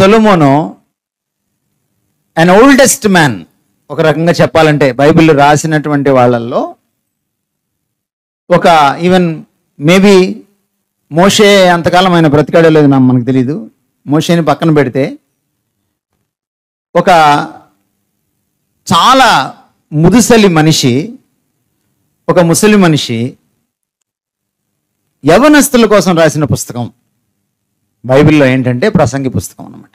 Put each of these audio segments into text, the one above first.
Solomon an oldest man, ఒక రకంగా చెప్పాలంటే బైబిల్ రాసినటువంటి వాళ్ళల్లో ఒక ఈవెన్ మేబీ మోషే అంతకాలం ఆయన బ్రతికాడో లేదు మనకు తెలీదు. మోషేని పక్కన పెడితే ఒక చాలా ముదుసలి మనిషి, ఒక ముసలి మనిషి యవనస్తుల కోసం రాసిన పుస్తకం బైబిల్లో ఏంటంటే ప్రసంగి పుస్తకం అన్నమాట.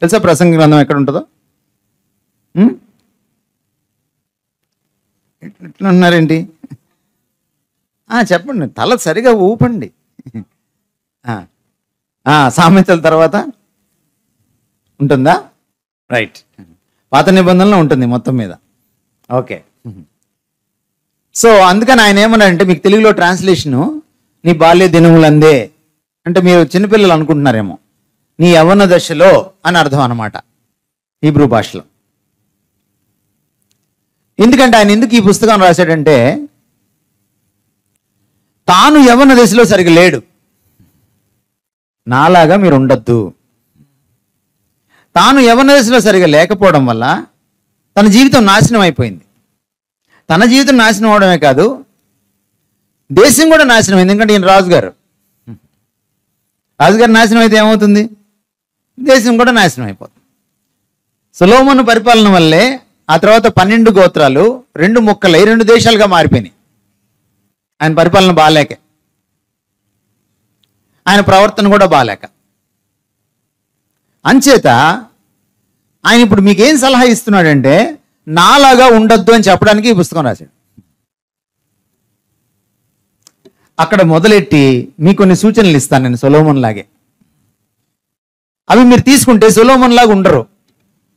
తెలుసా ప్రసంగి గ్రంథం ఎక్కడ ఉంటుందో? ఎట్లా ఉన్నారేంటి? చెప్పండి, తల సరిగా ఊపండి. సామెతల తర్వాత ఉంటుందా? రైట్, పాత నిబంధనలో ఉంటుంది మొత్తం మీద. ఓకే, సో అందుకని ఆయన ఏమన్నాడంటే, మీకు తెలుగులో ట్రాన్స్లేషను నీ బాల్య దినములందే అంటే మీరు చిన్నపిల్లలు అనుకుంటున్నారేమో, నీ యవ్వన దశలో అని అర్థం అన్నమాట హీబ్రూ భాషలో. ఎందుకంటే ఆయన ఎందుకు ఈ పుస్తకం రాశాడంటే, తాను యవ్వన దశలో సరిగా లేడు, నాలాగా మీరు ఉండొద్దు. తాను యవ్వన దశలో సరిగా లేకపోవడం వల్ల తన జీవితం నాశనం అయిపోయింది. తన జీవితం నాశనం అవడమే కాదు, దేశం కూడా నాశనం అయింది. ఎందుకంటే ఈయన రాజుగారు నాశనం అయితే ఏమవుతుంది? దేశం కూడా నాశనం అయిపోతుంది. సొలొమోను పరిపాలన వల్లే ఆ తర్వాత 12 గోత్రాలు 2 ముక్కలై 2 దేశాలుగా మారిపోయినాయి. ఆయన పరిపాలన బాలేక, ఆయన ప్రవర్తన కూడా బాలేక. అంచేత ఆయన ఇప్పుడు మీకేం సలహా ఇస్తున్నాడంటే, నాలాగా ఉండొద్దు అని చెప్పడానికి ఈ పుస్తకం రాశాడు. అక్కడ మొదలెట్టి మీకు కొన్ని సూచనలు ఇస్తాను నేను సొలొమోన్ లాగే. అవి మీరు తీసుకుంటే సొలొమోన్ లాగా ఉండరు,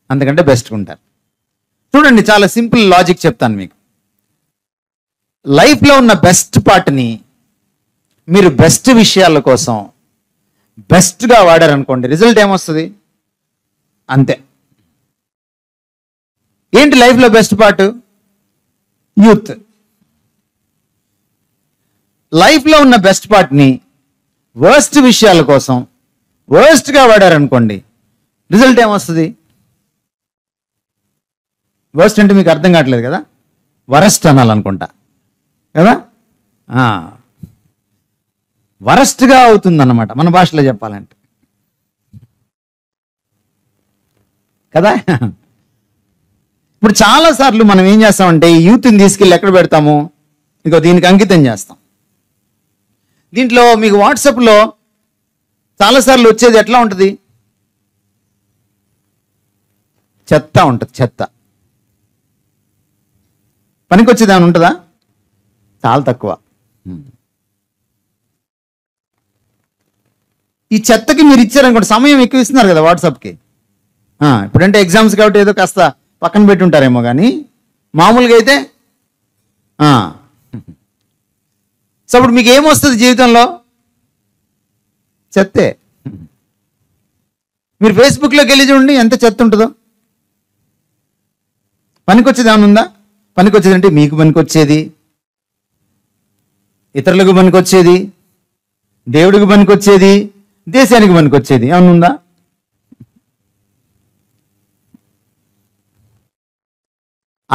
అందుకంటే బెస్ట్గా ఉంటారు. చూడండి, చాలా సింపుల్ లాజిక్ చెప్తాను మీకు. లైఫ్లో ఉన్న బెస్ట్ పార్ట్ని మీరు బెస్ట్ విషయాల కోసం బెస్ట్గా వాడారనుకోండి, రిజల్ట్ ఏమొస్తుంది? అంతే. ఏంటి లైఫ్లో బెస్ట్ పార్ట్? యూత్. లైఫ్లో ఉన్న బెస్ట్ పార్ట్ని వర్స్ట్ విషయాల కోసం వర్స్ట్గా వాడారనుకోండి, రిజల్ట్ ఏమొస్తుంది? వర్స్ట్ అంటే మీకు అర్థం కావట్లేదు కదా, వరస్ట్ అనాలనుకుంటా కదా. వరస్ట్గా అవుతుందన్నమాట మన భాషలో చెప్పాలంటే కదా. ఇప్పుడు చాలాసార్లు మనం ఏం చేస్తామంటే, ఈ యూత్ని తీసుకెళ్ళి ఎక్కడ పెడతాము? ఇక దీనికి అంకితం చేస్తాం. దీంట్లో మీకు వాట్సాప్లో చాలాసార్లు వచ్చేది ఎట్లా ఉంటుంది? చెత్త ఉంటుంది, చెత్త. పనికొచ్చేది ఏమైనా ఉంటుందా? చాలా తక్కువ. ఈ చెత్తకి మీరు ఇచ్చారనుకోండి, సమయం ఎక్కువ ఇస్తున్నారు కదా వాట్సాప్కి. ఇప్పుడంటే ఎగ్జామ్స్ కాబట్టి ఏదో కాస్త పక్కన పెట్టి ఉంటారేమో, కానీ మామూలుగా అయితే సో అప్పుడు మీకు ఏమొస్తుంది జీవితంలో? చెత్తే. మీరు ఫేస్బుక్లోకి వెళ్ళి చూడండి ఎంత చెత్త ఉంటుందో. పనికొచ్చేది ఏమైనా ఉందా? పనికొచ్చేది అంటే మీకు పనికొచ్చేది, ఇతరులకు పనికొచ్చేది, దేవుడికి పనికొచ్చేది, దేశానికి పనికొచ్చేది ఏమైనా ఉందా?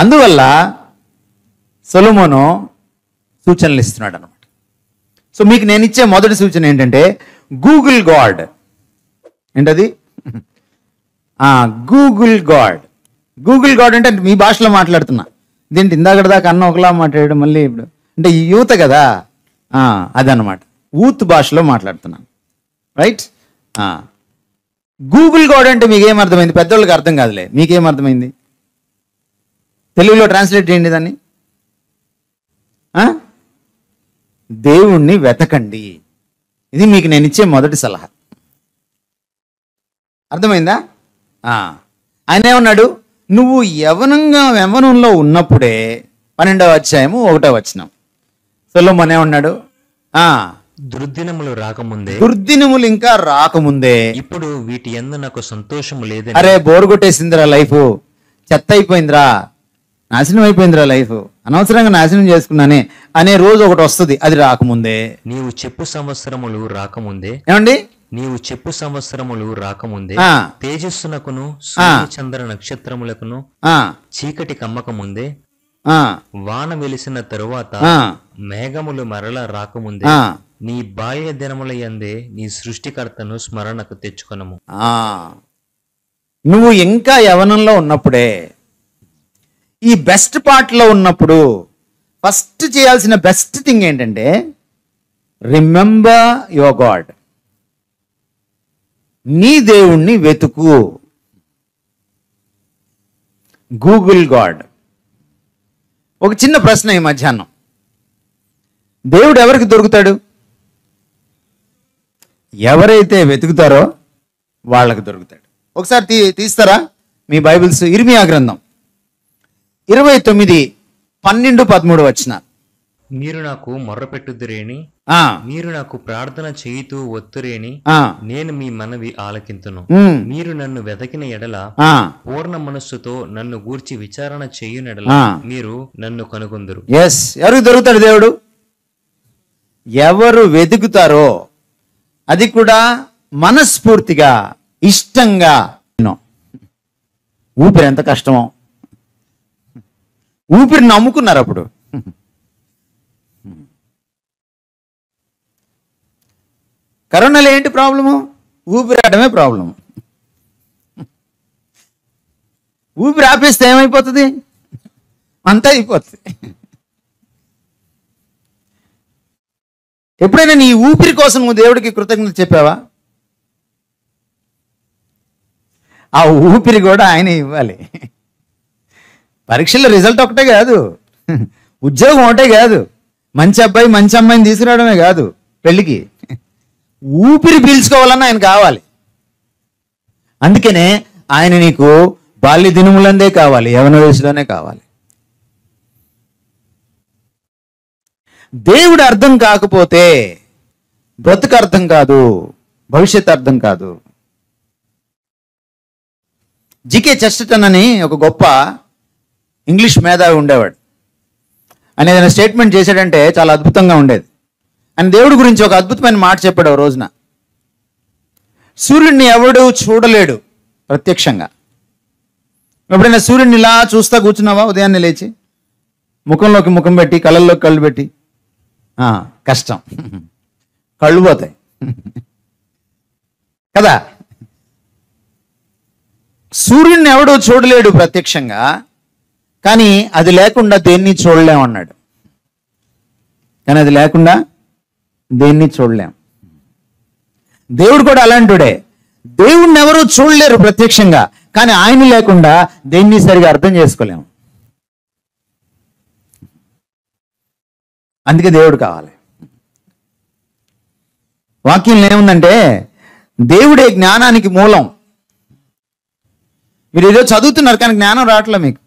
అందువల్ల సొలొమోను సూచనలు ఇస్తున్నాడు అనమాట. సో మీకు నేను ఇచ్చే మొదటి సూచన ఏంటంటే, గూగుల్ గాడ్. ఏంటది? Google God. గూగుల్ గాడ్ అంటే మీ భాషలో మాట్లాడుతున్నా. దీంట్లో ఇందాక దాకా అన్న ఒకలా మాట్లాడడం, మళ్ళీ ఇప్పుడు అంటే ఈ యూత్ కదా, అదనమాట. యూత్ భాషలో మాట్లాడుతున్నాను, రైట్? గూగుల్ గాడ్ అంటే మీకేం అర్థమైంది? పెద్దోళ్ళకి అర్థం కాదులే, మీకేం అర్థమైంది? తెలుగులో ట్రాన్స్లేట్ చేయండి దాన్ని. దేవుణ్ణి వెతకండి. ఇది మీకు నేను ఇచ్చే మొదటి సలహా. అర్థమైందా? ఆయన ఏమన్నాడు? నువ్వు యవ్వనంలో ఉన్నప్పుడే 12వ అధ్యాయము 1వ వచనం సొలొమోను ఏమన్నాడు? దుర్దినములు ఇంకా రాకముందే ఇప్పుడు వీటి యందు నాకు సంతోషము లేదు. అరే బోరు కొట్టేసిందిరా లైఫ్, చెత్త అయిపోయిందిరా, నాశనం అయిపోయిందిరా లైఫ్, అనవసరంగా నాశనం చేసుకున్నానే అనే రోజు ఒకటి వస్తుంది. అది రాకముందే, నీవు చెప్పు సంవత్సరములు రాకముందే. ఏమండి? నీవు చెప్పు సంవత్సరములు రాకముందే ఆ, తేజస్సునకును సూర్య చంద్ర నక్షత్రములకును ఆ, చీకటి కమ్మకముందే ఆ, వాన వెలిసిన తరువాత ఆ, మేఘములు మరల రాకముందే ఆ, నీ బాల్య దినముల యందే నీ సృష్టికర్తను స్మరణకు తెచ్చుకొనము. ఆ. నువ్వు ఇంకా యవనంలో ఉన్నప్పుడే, ఈ బెస్ట్ పార్ట్లో ఉన్నప్పుడు ఫస్ట్ చేయాల్సిన బెస్ట్ థింగ్ ఏంటంటే రిమెంబర్ యువర్ గాడ్. నీ దేవుణ్ణి వెతుకు. Google God. ఒక చిన్న ప్రశ్న ఈ మధ్యాహ్నం, దేవుడు ఎవరికి దొరుకుతాడు? ఎవరైతే వెతుకుతారో వాళ్ళకి దొరుకుతాడు. ఒకసారి తీస్తారా మీ బైబిల్స్? ఇర్మియా గ్రంథం 29:12-13 వచ్చిన. మీరు నాకు మొర్రపెట్టుదురేని, మీరు నాకు ప్రార్థన చేయుతూ ఒత్తురేని, నేను మీ మనవి ఆలకింతును. మీరు నన్ను వెతకిన ఎడల, పూర్ణ మనస్సుతో నన్ను గూర్చి విచారణ చేయునెడల మీరు నన్ను కనుగొందురు. ఎస్, ఎవరికి దొరుకుతాడు దేవుడు? ఎవరు వెతుకుతారో, అది కూడా మనస్ఫూర్తిగా, ఇష్టంగా. ఊపిరి ఎంత కష్టమో, ఊపిరి నమ్ముకున్నారు. అప్పుడు కరోనాలో ఏంటి ప్రాబ్లము? ఊపిరి ఆడమే ప్రాబ్లము. ఊపిరి ఆపేస్తే ఏమైపోతుంది? అంతా అయిపోతుంది. ఎప్పుడైనా నీ ఊపిరి కోసం నువ్వు దేవుడికి కృతజ్ఞత చెప్పావా? ఆ ఊపిరి కూడా ఆయన ఇవ్వాలి. పరీక్షల్లో రిజల్ట్ ఒకటే కాదు, ఉద్యోగం ఒకటే కాదు, మంచి అబ్బాయి మంచి అమ్మాయిని తీసుకురావడమే కాదు, పెళ్ళికి ఊపిరి పీల్చుకోవాలన్నా ఆయన కావాలి. అందుకనే ఆయన నీకు బాల్య దినములందే కావాలి, యవన వయసులోనే కావాలి. దేవుడు అర్థం కాకపోతే బ్రతుకు అర్థం కాదు, భవిష్యత్ అర్థం కాదు. జికే చెస్టర్టన్ అని ఒక గొప్ప ఇంగ్లీష్ మేధావి ఉండేవాడు. ఆయన ఏదైనా స్టేట్మెంట్ చేశాడంటే చాలా అద్భుతంగా ఉండేది. ఆయన దేవుడి గురించి ఒక అద్భుతమైన మాట చెప్పాడు. ఓ రోజున, సూర్యుడిని ఎవడు చూడలేడు ప్రత్యక్షంగా. ఎప్పుడైనా సూర్యుడిని ఇలా చూస్తా కూర్చున్నావా? ఉదయాన్నే లేచి ముఖంలోకి ముఖం పెట్టి, కళ్ళల్లోకి కళ్ళు పెట్టి, కష్టం, కళ్ళు పోతాయి కదా. సూర్యుడిని ఎవడో చూడలేడు ప్రత్యక్షంగా, కానీ అది లేకుండా దేన్ని చూడలేమన్నాడు. కానీ అది లేకుండా దేన్ని చూడలేం. దేవుడు కూడా అలాంటిడే. దేవుడిని ఎవరూ చూడలేరు ప్రత్యక్షంగా, కానీ ఆయన లేకుండా దేన్ని సరిగా అర్థం చేసుకోలేము. అందుకే దేవుడు కావాలి. వాక్యంలో ఏముందంటే దేవుడే జ్ఞానానికి మూలం. మీరు ఏదో చదువుతున్నారు కానీ జ్ఞానం రావట్లే మీకు.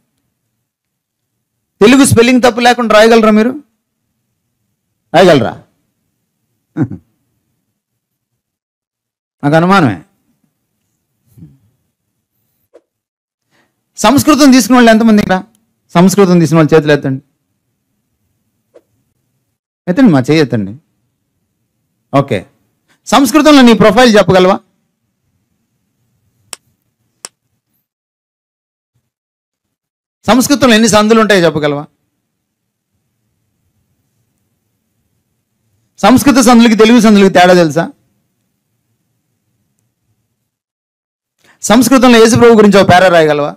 తెలుగు స్పెల్లింగ్ తప్పు లేకుండా రాయగలరా? మీరు రాయగలరా? నాకు అనుమానమే. సంస్కృతం తీసుకున్న వాళ్ళు ఎంతమంది ఇక్కడ? సంస్కృతం తీసుకున్న వాళ్ళు చేతులు ఎత్తండి. ఎత్తండి, మా చేయి ఎత్తండి. ఓకే, సంస్కృతంలో నీ ప్రొఫైల్ చెప్పగలవా? సంస్కృతంలో ఎన్ని సందులు ఉంటాయో చెప్పగలవా? సంస్కృత సందులకి తెలుగు సందులకి తేడా తెలుసా? సంస్కృతంలో యేసుప్రభు గురించి ఒక పేరా రాయగలవా?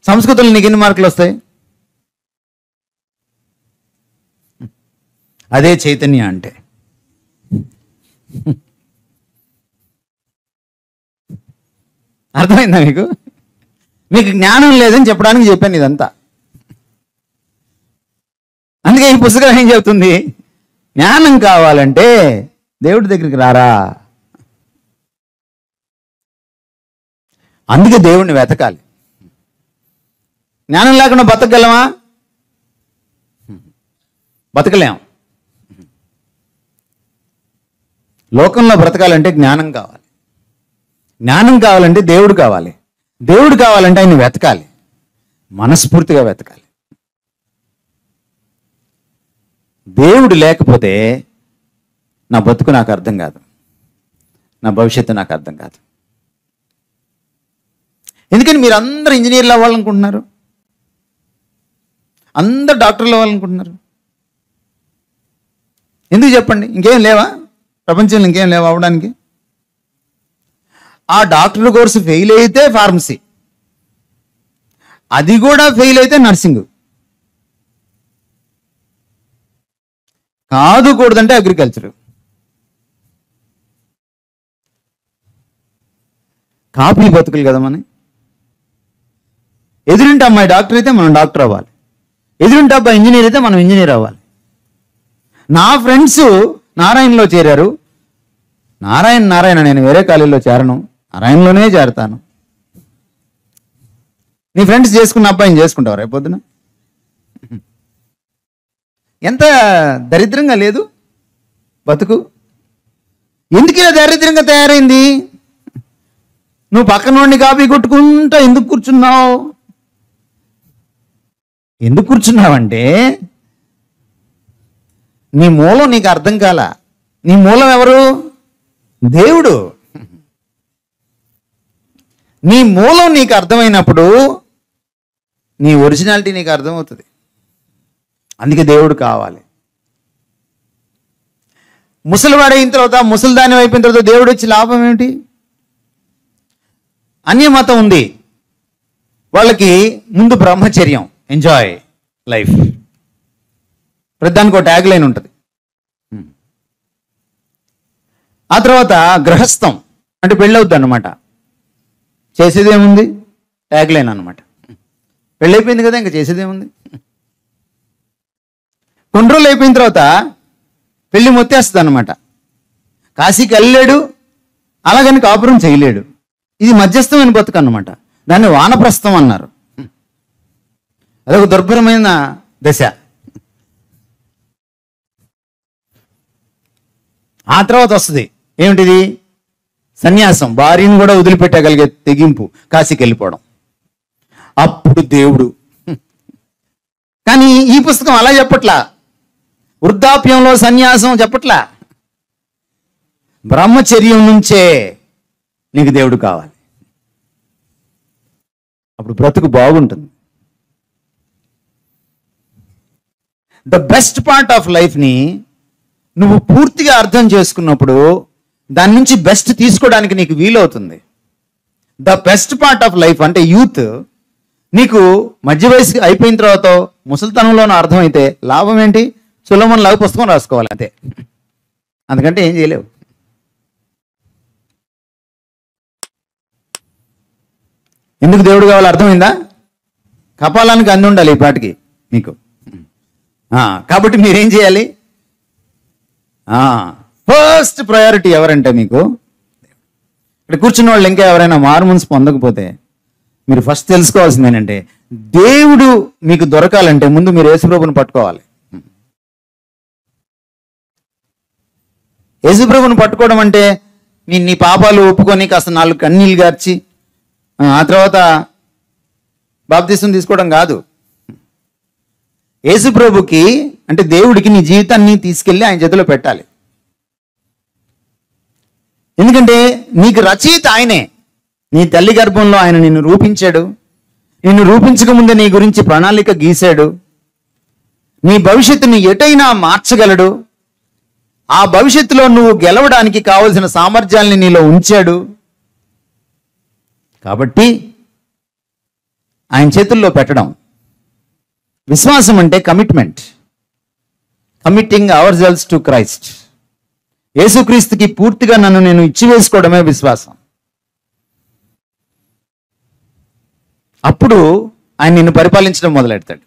సంస్కృతంలో నీకు ఎన్ని మార్కులు వస్తాయి? అదే చైతన్య అంటే. అర్థమైందా మీకు? మీకు జ్ఞానం లేదని చెప్పడానికి చెప్పాను ఇదంతా. అందుకే ఈ పుస్తకం ఏం చెబుతుంది? జ్ఞానం కావాలంటే దేవుడి దగ్గరికి రారా. అందుకే దేవుడిని వెతకాలి. జ్ఞానం లేకుండా బతకగలమా? బతకలేం. లోకంలో బ్రతకాలంటే జ్ఞానం కావాలి. జ్ఞానం కావాలంటే దేవుడు కావాలి. దేవుడు కావాలంటే ఆయన వెతకాలి, మనస్ఫూర్తిగా వెతకాలి. దేవుడు లేకపోతే నా బతుకు నాకు అర్థం కాదు. నా భవిష్యత్తు నాకు అర్థం కాదు. ఎందుకని మీరు అందరూ ఇంజనీర్లు అవ్వాలనుకుంటున్నారు, అందరు డాక్టర్లు అవ్వాలనుకుంటున్నారు? ఎందుకు చెప్పండి? ఇంకేం లేవా ప్రపంచంలో? ఇంకేం లేవా అవ్వడానికి? ఆ డాక్టర్ కోర్సు ఫెయిల్ అయితే ఫార్మసీ, అది కూడా ఫెయిల్ అయితే నర్సింగ్, కాదుకూడదంటే అగ్రికల్చర్. కాపీ బతుకులు కదా మన. ఎదురింటి అమ్మాయి డాక్టర్ అయితే మనం డాక్టర్ అవ్వాలి, ఎదురింటి అబ్బాయి ఇంజనీర్ అయితే మనం ఇంజనీర్ అవ్వాలి. నా ఫ్రెండ్స్ నారాయణలో చేరారు. నారాయణ నేను వేరే కాలేజీలో చేరను, నారాయణలోనే చేరతాను. నీ ఫ్రెండ్స్ చేసుకున్న అబ్బాయిని చేసుకుంటావు రేపొద్దున? ఎంత దరిద్రంగా లేదు బతుకు. ఎందుకు ఇలా దరిద్రంగా తయారైంది? నువ్వు పక్కన నుండి కాపీ కొట్టుకుంటా ఎందుకు కూర్చున్నావు? ఎందుకు కూర్చున్నావంటే నీ మూలం నీకు అర్థం కాల. నీ మూలం ఎవరు? దేవుడు. నీ మూలం నీకు అర్థమైనప్పుడు నీ ఒరిజినాలిటీ నీకు అర్థమవుతుంది. అందుకే దేవుడు కావాలి. ముసలివాడైన తర్వాత, ముసలిదాని అయిపోయిన తర్వాత దేవుడు వచ్చి లాభం ఏమిటి? అన్యమతం ఉంది వాళ్ళకి. ముందు బ్రహ్మచర్యం, ఎంజాయ్ లైఫ్. ప్రతిదానికి ఒక ట్యాగ్ లైన్ ఉంటుంది. ఆ తర్వాత గృహస్థం అంటే పెళ్ళవుద్ది అన్నమాట. చేసేదేముంది? ట్యాగ్ లైన్ అనమాట. పెళ్ళైపోయింది కదా, ఇంకా చేసేదేముంది? కొన్ని రోజులు అయిపోయిన తర్వాత పెళ్ళి మొత్తేస్తుంది అనమాట. కాశీకి వెళ్ళలేడు, అలాగని కాపురం చేయలేడు. ఇది మధ్యస్థమైన బతుకు అన్నమాట. దాన్ని వానప్రస్థం అన్నారు. అదొక దుర్భరమైన దశ. ఆ తర్వాత వస్తుంది ఏమిటిది? సన్యాసం. భార్యను కూడా వదిలిపెట్టగలిగే తెగింపు, కాశీకి వెళ్ళిపోవడం. అప్పుడు దేవుడు. కానీ ఈ పుస్తకం అలా చెప్పట్లా. వృద్ధాప్యంలో సన్యాసం చెప్పట్లా. బ్రహ్మచర్యం నుంచే నీకు దేవుడు కావాలి. అప్పుడు బ్రతుకు బాగుంటుంది. ద బెస్ట్ పార్ట్ ఆఫ్ లైఫ్ని నువ్వు పూర్తిగా అర్థం చేసుకున్నప్పుడు దాని నుంచి బెస్ట్ తీసుకోవడానికి నీకు వీలవుతుంది. The best part of life అంటే యూత్ నీకు మధ్య వయసు అయిపోయిన తర్వాత ముసలితనంలోనూ అర్థమైతే లాభం ఏంటి? సులభం లాగా పుస్తకం రాసుకోవాలి అంతే, అందుకంటే ఏం చేయలేవు. ఎందుకు దేవుడు కావాలి అర్థమైందా? కపాలానికి అంది ఉండాలి ఈ పాటికి మీకు. కాబట్టి మీరేం చేయాలి? ఫస్ట్ ప్రయారిటీ ఎవరంటే మీకు ఇక్కడ కూర్చున్న వాళ్ళు ఇంకా ఎవరైనా మారుమనసు పొందకపోతే మీరు ఫస్ట్ తెలుసుకోవాల్సింది ఏంటంటే, దేవుడు మీకు దొరకాలంటే ముందు మీరు యేసుప్రభుని పట్టుకోవాలి. యేసుప్రభుని పట్టుకోవడం అంటే నీ పాపాలు ఒప్పుకొని కాస్త 4 కన్నీళ్ళు గార్చి ఆ తర్వాత బాప్తిసం తీసుకోవడం కాదు. యేసుప్రభుకి అంటే దేవుడికి నీ జీవితాన్ని తీసుకెళ్ళి ఆయన చేతిలో పెట్టాలి. ఎందుకంటే నీకు రచయిత ఆయనే. నీ తల్లి గర్భంలో ఆయన నిన్ను రూపించాడు. నిన్ను రూపించక ముందే నీ గురించి ప్రణాళిక గీశాడు. నీ భవిష్యత్తుని ఎటైనా మార్చగలడు. ఆ భవిష్యత్తులో నువ్వు గెలవడానికి కావలసిన సామర్థ్యాల్ని నీలో ఉంచాడు. కాబట్టి ఆయన చేతుల్లో పెట్టడం. విశ్వాసం అంటే commitment, committing ourselves to Christ. యేసుక్రీస్తుకి పూర్తిగా నన్ను నేను ఇచ్చివేసుకోవడమే విశ్వాసం. అప్పుడు ఆయన నిన్ను పరిపాలించడం మొదలెడతాడు.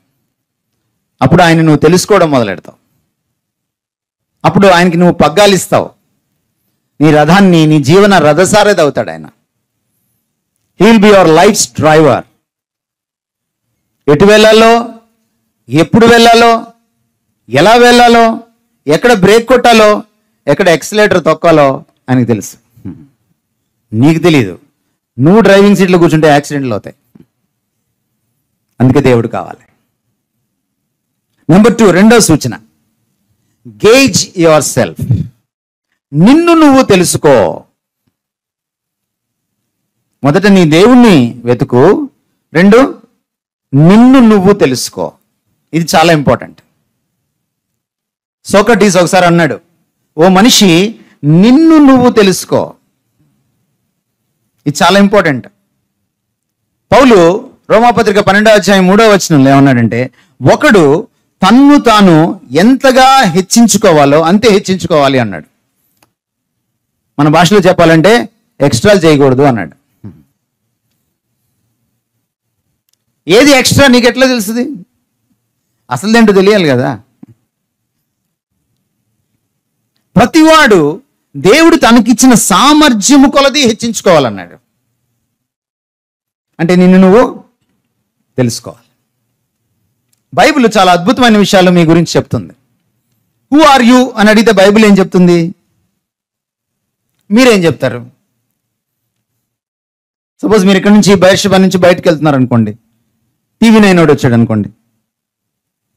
అప్పుడు ఆయన నువ్వు తెలుసుకోవడం మొదలెడతావు. అప్పుడు ఆయనకి నువ్వు పగ్గాలిస్తావు. నీ రథాన్ని, నీ జీవన రథసారథి అవుతాడు ఆయన. He will be your life's driver. ఎటు వెళ్ళాలో, ఎప్పుడు వెళ్ళాలో, ఎలా వెళ్ళాలో, ఎక్కడ బ్రేక్ కొట్టాలో, ఎక్కడ ఎక్సలేటర్ తొక్కాలో ఆయనకు తెలుసు. నీకు తెలియదు. నువ్వు డ్రైవింగ్ సీట్లో కూర్చుంటే యాక్సిడెంట్లు అవుతాయి. అందుకే దేవుడు కావాలి. నెంబర్ 2, రెండో సూచన, గేజ్ యువర్ సెల్ఫ్. నిన్ను నువ్వు తెలుసుకో. మొదట నీ దేవుణ్ణి వెతుకు, 2 నిన్ను నువ్వు తెలుసుకో. ఇది చాలా ఇంపార్టెంట్. సోక్రటీస్ ఒకసారి అన్నాడు, ఓ మనిషి నిన్ను నువ్వు తెలుసుకో. ఇది చాలా ఇంపార్టెంట్. పౌలు రోమాపత్రిక 12వ అధ్యాయం 3వ వచనంలో ఏమన్నాడంటే, ఒకడు తన్ను తాను ఎంతగా హెచ్చించుకోవాలో అంతే హెచ్చించుకోవాలి అన్నాడు. మన భాషలో చెప్పాలంటే ఎక్స్ట్రా చేయకూడదు అన్నాడు. ఏది ఎక్స్ట్రా నీకు ఎట్లా తెలుస్తుంది? అసలుదేంటో తెలియాలి కదా. ప్రతివాడు దేవుడు తనకిచ్చిన సామర్థ్యము కొలది హెచ్చించుకోవాలన్నాడు. అంటే నిన్ను నువ్వు తెలుసుకోవాలి. బైబిల్ చాలా అద్భుతమైన విషయాలు మీ గురించి చెప్తుంది. హూ ఆర్ యూ అని అడిగితే బైబిల్ ఏం చెప్తుంది? మీరేం చెప్తారు? సపోజ్ మీరు ఇక్కడ నుంచి బయర్షెబా నుంచి బయటకు వెళ్తున్నారు అనుకోండి, టీవీ 9 వచ్చాడు అనుకోండి,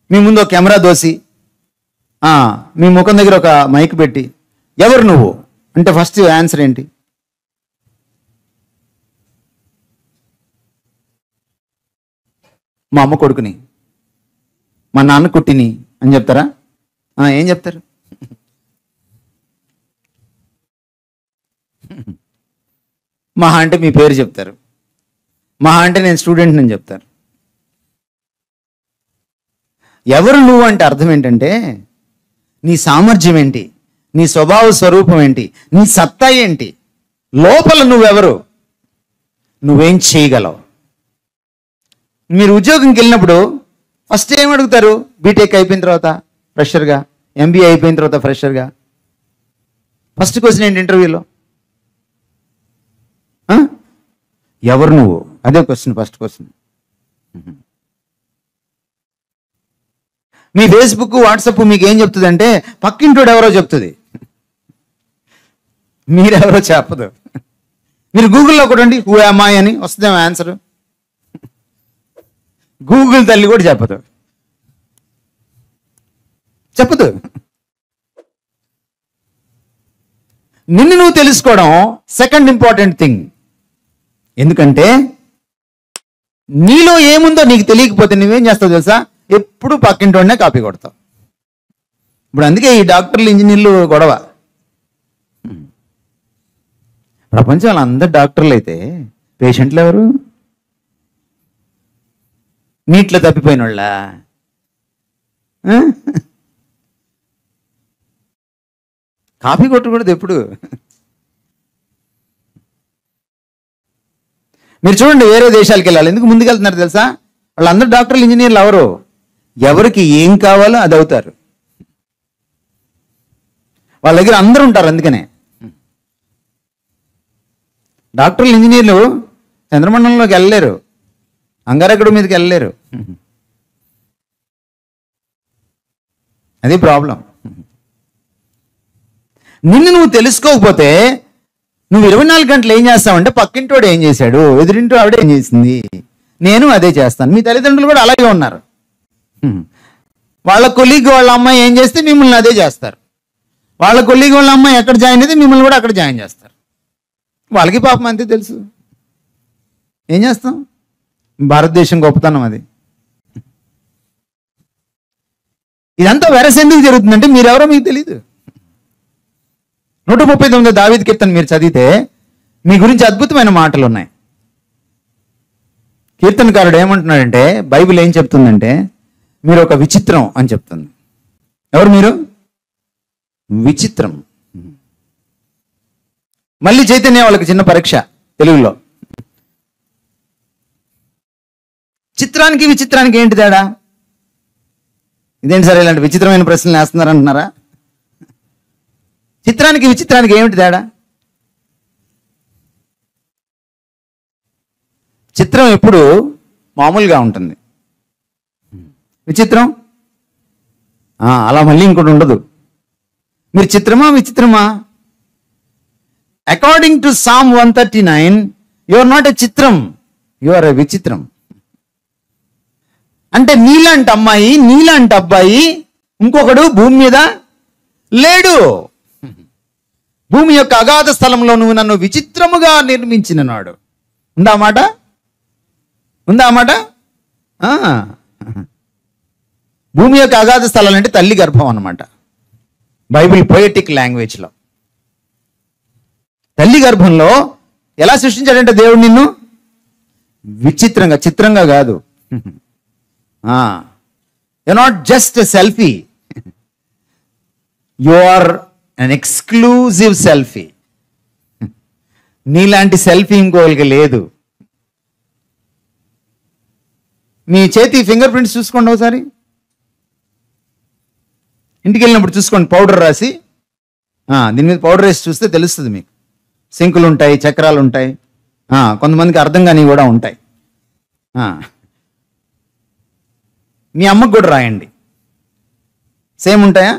మీ ముందు ఒక కెమెరా దోసి మీ ముఖం దగ్గర ఒక మైక్ పెట్టి, ఎవరు నువ్వు అంటే ఫస్ట్ ఆన్సర్ ఏంటి? మా అమ్మ కొడుకుని, మా నాన్న కుట్టిని అని చెప్తారా? ఏం చెప్తారు? మహా అంటే మీ పేరు చెప్తారు, మహా అంటే నేను స్టూడెంట్ అని చెప్తారు. ఎవరు నువ్వు అంటే అర్థం ఏంటంటే, నీ సామర్థ్యం ఏంటి, నీ స్వభావ స్వరూపం ఏంటి, నీ సత్తా ఏంటి, లోపల నువ్వెవరు, నువ్వేం చేయగలవు. మీరు ఉద్యోగంకి వెళ్ళినప్పుడు ఫస్ట్ ఏం అడుగుతారు? బీటెక్ అయిపోయిన తర్వాత ఫ్రెషర్గా, ఎంబీఏ అయిపోయిన తర్వాత ఫ్రెషర్గా ఫస్ట్ క్వశ్చన్ ఏంటి ఇంటర్వ్యూలో? ఎవరు నువ్వు? అదే క్వశ్చన్, ఫస్ట్ క్వశ్చన్. మీ ఫేస్బుక్, వాట్సాప్ మీకు ఏం చెప్తుంది అంటే, పక్కింటోడు ఎవరో చెప్తుంది, మీరెవరో చెప్పదు. మీరు గూగుల్లో కొట్టండి హూ యామ్ ఐ అని, వస్తుందేమో ఆన్సర్. గూగుల్ తల్లి కూడా చెప్పదు. నిన్ను నువ్వు తెలుసుకోవడం సెకండ్ ఇంపార్టెంట్ థింగ్. ఎందుకంటే నీలో ఏముందో నీకు తెలియకపోతే నువ్వేం చేస్తావు తెలుసా? ఎప్పుడు పక్కింటోనే కాపీ కొడతావు. ఇప్పుడు అందుకే ఈ డాక్టర్లు, ఇంజనీర్లు గొడవ. ప్రపంచంలో అందరు డాక్టర్లు అయితే పేషెంట్లు ఎవరు? నీటిలో తప్పిపోయిన వాళ్ళ? కాపీ కొట్టకూడదు ఎప్పుడు. మీరు చూడండి, వేరే దేశాలకు వెళ్ళాలి, ఎందుకు ముందుకెళ్తున్నారు తెలుసా? వాళ్ళందరూ డాక్టర్లు, ఇంజనీర్లు ఎవరు? ఎవరికి ఏం కావాలో అది అవుతారు. వాళ్ళ దగ్గర అందరూ ఉంటారు. అందుకనే డాక్టర్లు, ఇంజనీర్లు చంద్రమండలంలోకి వెళ్ళలేరు, అంగారకుడి మీదకి వెళ్ళలేరు. అది ప్రాబ్లం. నిన్ను నువ్వు తెలుసుకోకపోతే నువ్వు 24 గంటలు ఏం చేస్తావంటే, పక్కింటోడు ఏం చేశాడు, ఎదురింటో ఆవిడ ఏం చేసింది, నేను అదే చేస్తాను. మీ తల్లిదండ్రులు కూడా అలాగే ఉన్నారు. వాళ్ళ కొలీగ్ వాళ్ళ అమ్మాయి ఏం చేస్తే మిమ్మల్ని అదే చేస్తారు. వాళ్ళ కొలీగ్ వాళ్ళ అమ్మాయి ఎక్కడ జాయిన్ అయితే మిమ్మల్ని కూడా అక్కడ జాయిన్ చేస్తారు. వాళ్ళకి పాపం అంతే తెలుసు. ఏం చేస్తాం? భారతదేశం గొప్పతనం అది. ఇదంతా వెరస ఎందుకు జరుగుతుందంటే మీరెవరో మీకు తెలీదు. 139 దావీదు కీర్తన మీరు చదివితే మీ గురించి అద్భుతమైన మాటలు ఉన్నాయి. కీర్తనకారుడు ఏమంటున్నాడంటే, బైబిల్ ఏం చెప్తుందంటే, మీరు ఒక విచిత్రం అని చెప్తుంది. ఎవరు మీరు? విచిత్రం. మళ్ళీ చైతన్య వాళ్ళకి చిన్న పరీక్ష తెలుగులో. చిత్రానికి విచిత్రానికి ఏంటి తేడా? ఇదేంటి సరే ఇలాంటి విచిత్రమైన ప్రశ్నలు వేస్తున్నారంటున్నారా? చిత్రానికి విచిత్రానికి ఏమిటి తేడా? చిత్రం ఎప్పుడు మామూలుగా ఉంటుంది, విచిత్రం అలా మళ్ళీ ఇంకోటి ఉండదు. మీరు చిత్రమా విచిత్రమా? According to psalm 139 you are not a చిత్రం, యు ఆర్ ఎ విచిత్రం. అంటే నీలాంటి అమ్మాయి, నీలాంటి అబ్బాయి ఇంకొకడు భూమి మీద లేడు. భూమి యొక్క అగాధ స్థలంలో నువ్వు నన్ను విచిత్రముగా నిర్మించిన నాడు. ఉందా ఆ మాట? ఉందా ఆ మాట? భూమి యొక్క అగాధ స్థలాలు అంటే తల్లి గర్భం అన్నమాట, బైబిల్ పొయెటిక్ లాంగ్వేజ్లో. తల్లి గర్భంలో ఎలా సృష్టించాడంటే దేవుడు నిన్ను విచిత్రంగా, చిత్రంగా కాదు. You not just a selfie, you are an exclusive selfie. నీలాంటి సెల్ఫీ ఇంకోళ్ళకి లేదు. మీ చేతి ఫింగర్ ప్రింట్స్ చూసుకోండి ఒకసారి, ఇంటికి వెళ్ళినప్పుడు చూసుకోండి, పౌడర్ రాసి, దీని మీద పౌడర్ వేసి చూస్తే తెలుస్తుంది మీకు. సింకులు ఉంటాయి, చక్రాలు ఉంటాయి, కొంతమందికి అర్థం కాని కూడా ఉంటాయి. మీ అమ్మకు కూడా రాయండి, సేమ్ ఉంటాయా?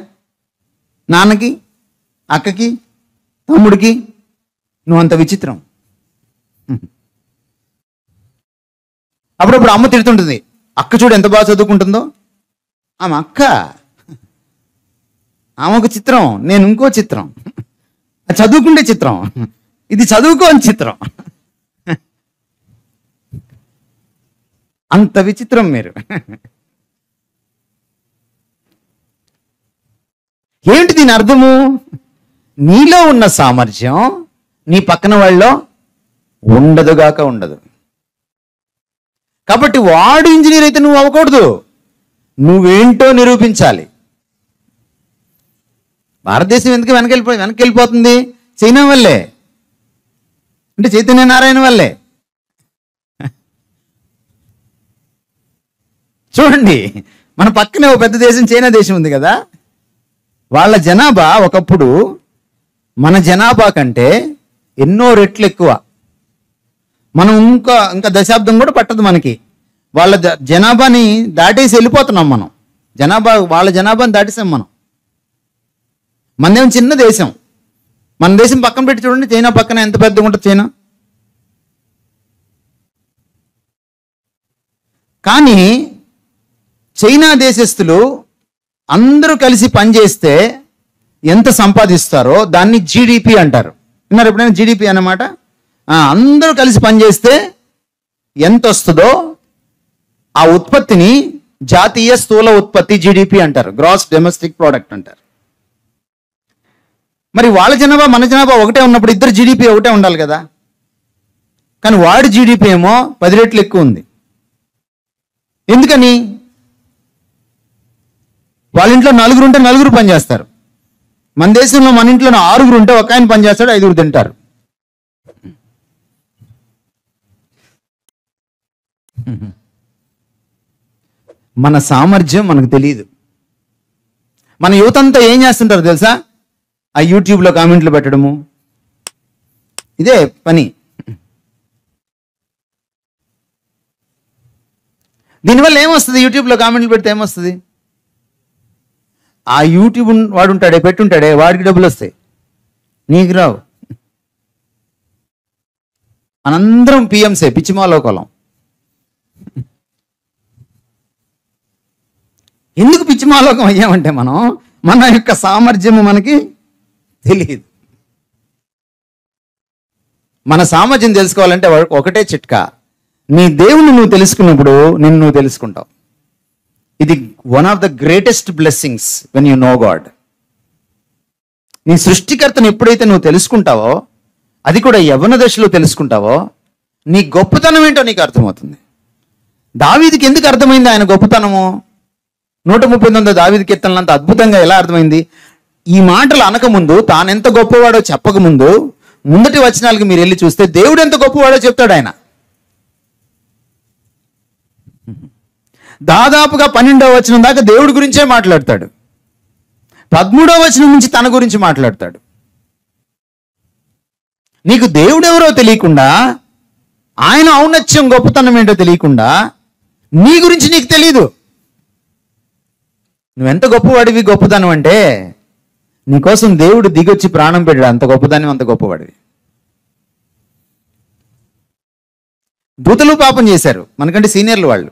నాన్నకి, అక్కకి, తమ్ముడికి నువ్వు అంత విచిత్రం. అప్పుడప్పుడు అమ్మ తిడుతుంటుంది, అక్క చూడు ఎంత బాగా చదువుకుంటుందో. ఆమె అక్క, ఆమె ఒక చిత్రం, నేను ఇంకో చిత్రం. చదువుకుంటే చిత్రం, ఇది చదువుకోని చిత్రం. అంత విచిత్రం మీరు. ఏమిటి దీని అర్థము? నీలో ఉన్న సామర్థ్యం నీ పక్కన వాళ్ళలో ఉండదుగాక ఉండదు. కాబట్టి వాడు ఇంజనీర్ అయితే నువ్వు అవ్వకూడదు, నువ్వేంటో నిరూపించాలి. భారతదేశం ఎందుకు వెనక్కి వెళ్ళిపోతుంది? చైనా వల్లే, అంటే చైతన్య నారాయణ వల్లే. చూడండి, మన పక్కనే ఒక పెద్ద దేశం చైనా దేశం ఉంది కదా, వాళ్ళ జనాభా ఒకప్పుడు మన జనాభా కంటే ఎన్నో రెట్లు ఎక్కువ. మనం ఇంకా దశాబ్దం కూడా పట్టదు మనకి వాళ్ళ జనాభాని దాటేసి వెళ్ళిపోతున్నాం మనం. వాళ్ళ జనాభాని దాటేసాం మనం. మనదేమో చిన్న దేశం. మన దేశం పక్కన పెట్టి చూడండి, చైనా పక్కన ఎంత పెద్దగా ఉంటుంది చైనా. కానీ చైనా దేశస్తులు అందరూ కలిసి పనిచేస్తే ఎంత సంపాదిస్తారో దాన్ని జీడిపి అంటారు. విన్నారు ఎప్పుడైనా జీడిపి అన్నమాట? అందరూ కలిసి పనిచేస్తే ఎంత వస్తుందో ఆ ఉత్పత్తిని జాతీయ స్థూల ఉత్పత్తి జీడిపి అంటారు, గ్రాస్ డొమెస్టిక్ ప్రోడక్ట్ అంటారు. మరి వాళ్ళ జనాభా మన జనాభా ఒకటే ఉన్నప్పుడు ఇద్దరు జీడిపి ఒకటే ఉండాలి కదా. కానీ వాడి జీడిపి ఏమో 10 రెట్లు ఎక్కువ ఉంది. ఎందుకని? వాళ్ళ ఇంట్లో 4 ఉంటే 4 పనిచేస్తారు. మన దేశంలో మన ఇంట్లో 6 ఉంటే ఒక ఆయన పనిచేస్తాడు, 5 తింటారు. మన సామర్థ్యం మనకు తెలియదు. మన యువత అంతా ఏం చేస్తుంటారు తెలుసా? ఆ యూట్యూబ్లో కామెంట్లు పెట్టడము, ఇదే పని. దీనివల్ల ఏమొస్తుంది? యూట్యూబ్లో కామెంట్లు పెడితే ఏమొస్తుంది? ఆ యూట్యూబ్ వాడు ఉంటాడే, పెట్టుంటాడే, వాడికి డబ్బులు వస్తాయి, నీకు రావు. మనందరం పిఎంసే, పిచ్చిమాలోకలం. ఎందుకు పిచ్చిమాలోకం అయ్యామంటే మన యొక్క సామర్థ్యము మనకి తెలియదు. మన సామర్థ్యం తెలుసుకోవాలంటే ఒకటే చిట్కా, నీ దేవుని నువ్వు తెలుసుకున్నప్పుడు నిన్ను నువ్వు తెలుసుకుంటావు. ఇది one of the greatest blessings when you know God. నీ సృష్టికర్తను ఎప్పుడైతే నువ్వు తెలుసుకుంటావో, అది కూడా యవ్వన దశలో తెలుసుకుంటావో, నీ గొప్పతనం ఏంటో నీకు అర్థమవుతుంది. దావీదుకి ఎందుకు అర్థమైంది ఆయన గొప్పతనము? 139 దావీదు కీర్తనలంత అద్భుతంగా ఎలా అర్థమైంది? ఈ మాటలు అనకముందు, తానెంత గొప్పవాడో చెప్పకముందు, ముందటి వచనాలకు మీరు వెళ్ళి చూస్తే దేవుడు ఎంత గొప్పవాడో చెప్తాడు ఆయన. దాదాపుగా 12వ వచనం దాకా దేవుడి గురించే మాట్లాడతాడు. 13వ వచనం నుంచి తన గురించి మాట్లాడతాడు. నీకు దేవుడు ఎవరో తెలియకుండా, ఆయన ఔన్నత్యం గొప్పతనం ఏంటో తెలియకుండా, నీ గురించి నీకు తెలీదు. నువ్వెంత గొప్పవాడివి, గొప్పతనం అంటే నీకోసం దేవుడు దిగొచ్చి ప్రాణం పెట్టాడు, అంత గొప్పదాన్ని, అంత గొప్పవాడివి. దూతలు పాపం చేశారు, మనకంటే సీనియర్లు, వాళ్ళు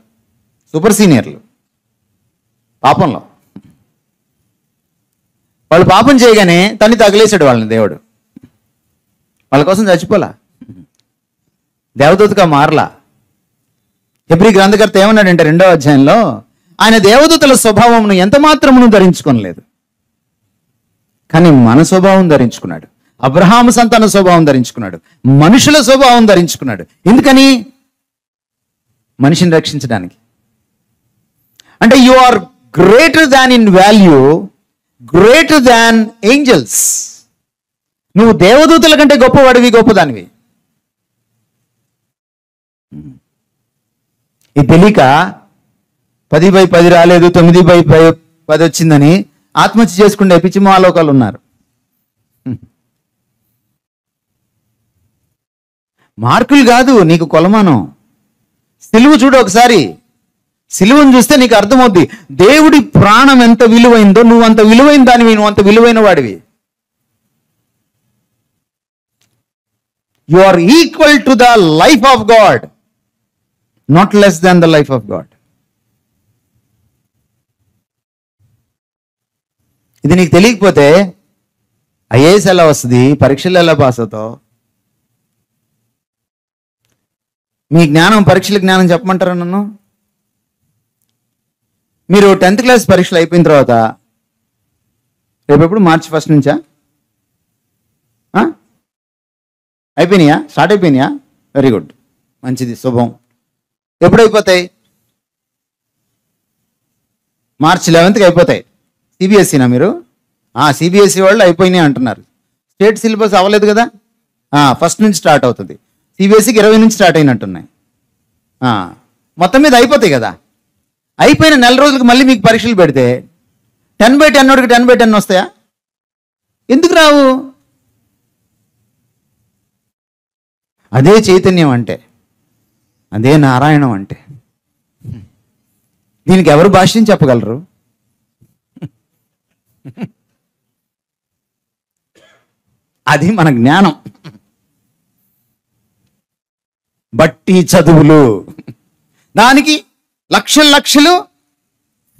సూపర్ సీనియర్లు పాపంలో. వాళ్ళు పాపం చేయగానే తన్ని తగిలేశాడు వాళ్ళని దేవుడు. వాళ్ళ కోసం చచ్చిపోలా. దేవదూతగా మారలా. హెబ్రీ గ్రంథకర్త ఏమన్నాడంటే 2వ అధ్యాయంలో, ఆయన దేవదూతల స్వభావమును ఎంత మాత్రమును ధరించుకోలేదు, కానీ మన స్వభావం ధరించుకున్నాడు. అబ్రహాము సంతాన స్వభావం ధరించుకున్నాడు, మనుషుల స్వభావం ధరించుకున్నాడు. ఎందుకని? మనిషిని రక్షించడానికి. అంటే you are greater than in value, greater than angels. నువ్వు దేవదూతల కంటే గొప్పవాడివి, గొప్పదానివి. ఈ తెలియక 10/10 రాలేదు, 9/10 వచ్చిందని ఆత్మహత్య చేసుకుంటే పిచ్చి మాలోకాలు ఉన్నారు. మార్కులు కాదు నీకు కొలమానం. సిలువ చూడు ఒకసారి, సిలువను చూస్తే నీకు అర్థమవుద్ది దేవుడి ప్రాణం ఎంత విలువైందో. నువ్వు అంత విలువైన దానివి, నువ్వు అంత విలువైన వాడివి. You are equal to the life of God, not less than the life of God. ఇది నీకు తెలియకపోతే ఐఏఎస్ ఎలా వస్తుంది, పరీక్షలు ఎలా పాస్ అవుతావు? మీ జ్ఞానం, పరీక్షల జ్ఞానం చెప్పమంటారా నన్ను? మీరు 10th క్లాస్ పరీక్షలు అయిపోయిన తర్వాత రేపెప్పుడు మార్చి 1 నుంచా? అయిపోయినాయా? స్టార్ట్ అయిపోయినాయా? వెరీ గుడ్, మంచిది, శుభం. ఎప్పుడు అయిపోతాయి? మార్చి 11th అయిపోతాయి. సిబిఎస్ఈనా మీరు? సిబిఎస్ఈ వాళ్ళు అయిపోయినాయి అంటున్నారు. స్టేట్ సిలబస్ అవ్వలేదు కదా, 1 నుంచి స్టార్ట్ అవుతుంది. సిబిఎస్ఈకి 20 నుంచి స్టార్ట్ అయినట్టున్నాయి. మొత్తం మీద అయిపోతాయి కదా. అయిపోయిన నెల రోజులకు మళ్ళీ మీకు పరీక్షలు పెడితే 10/10 వాడికి 10/10 వస్తాయా? ఎందుకు రావు? అదే చైతన్యం అంటే, అదే నారాయణం అంటే. దీనికి ఎవరు భాష్యం చెప్పగలరు? అది మన జ్ఞానం. బట్టి చదువులు, దానికి లక్షలు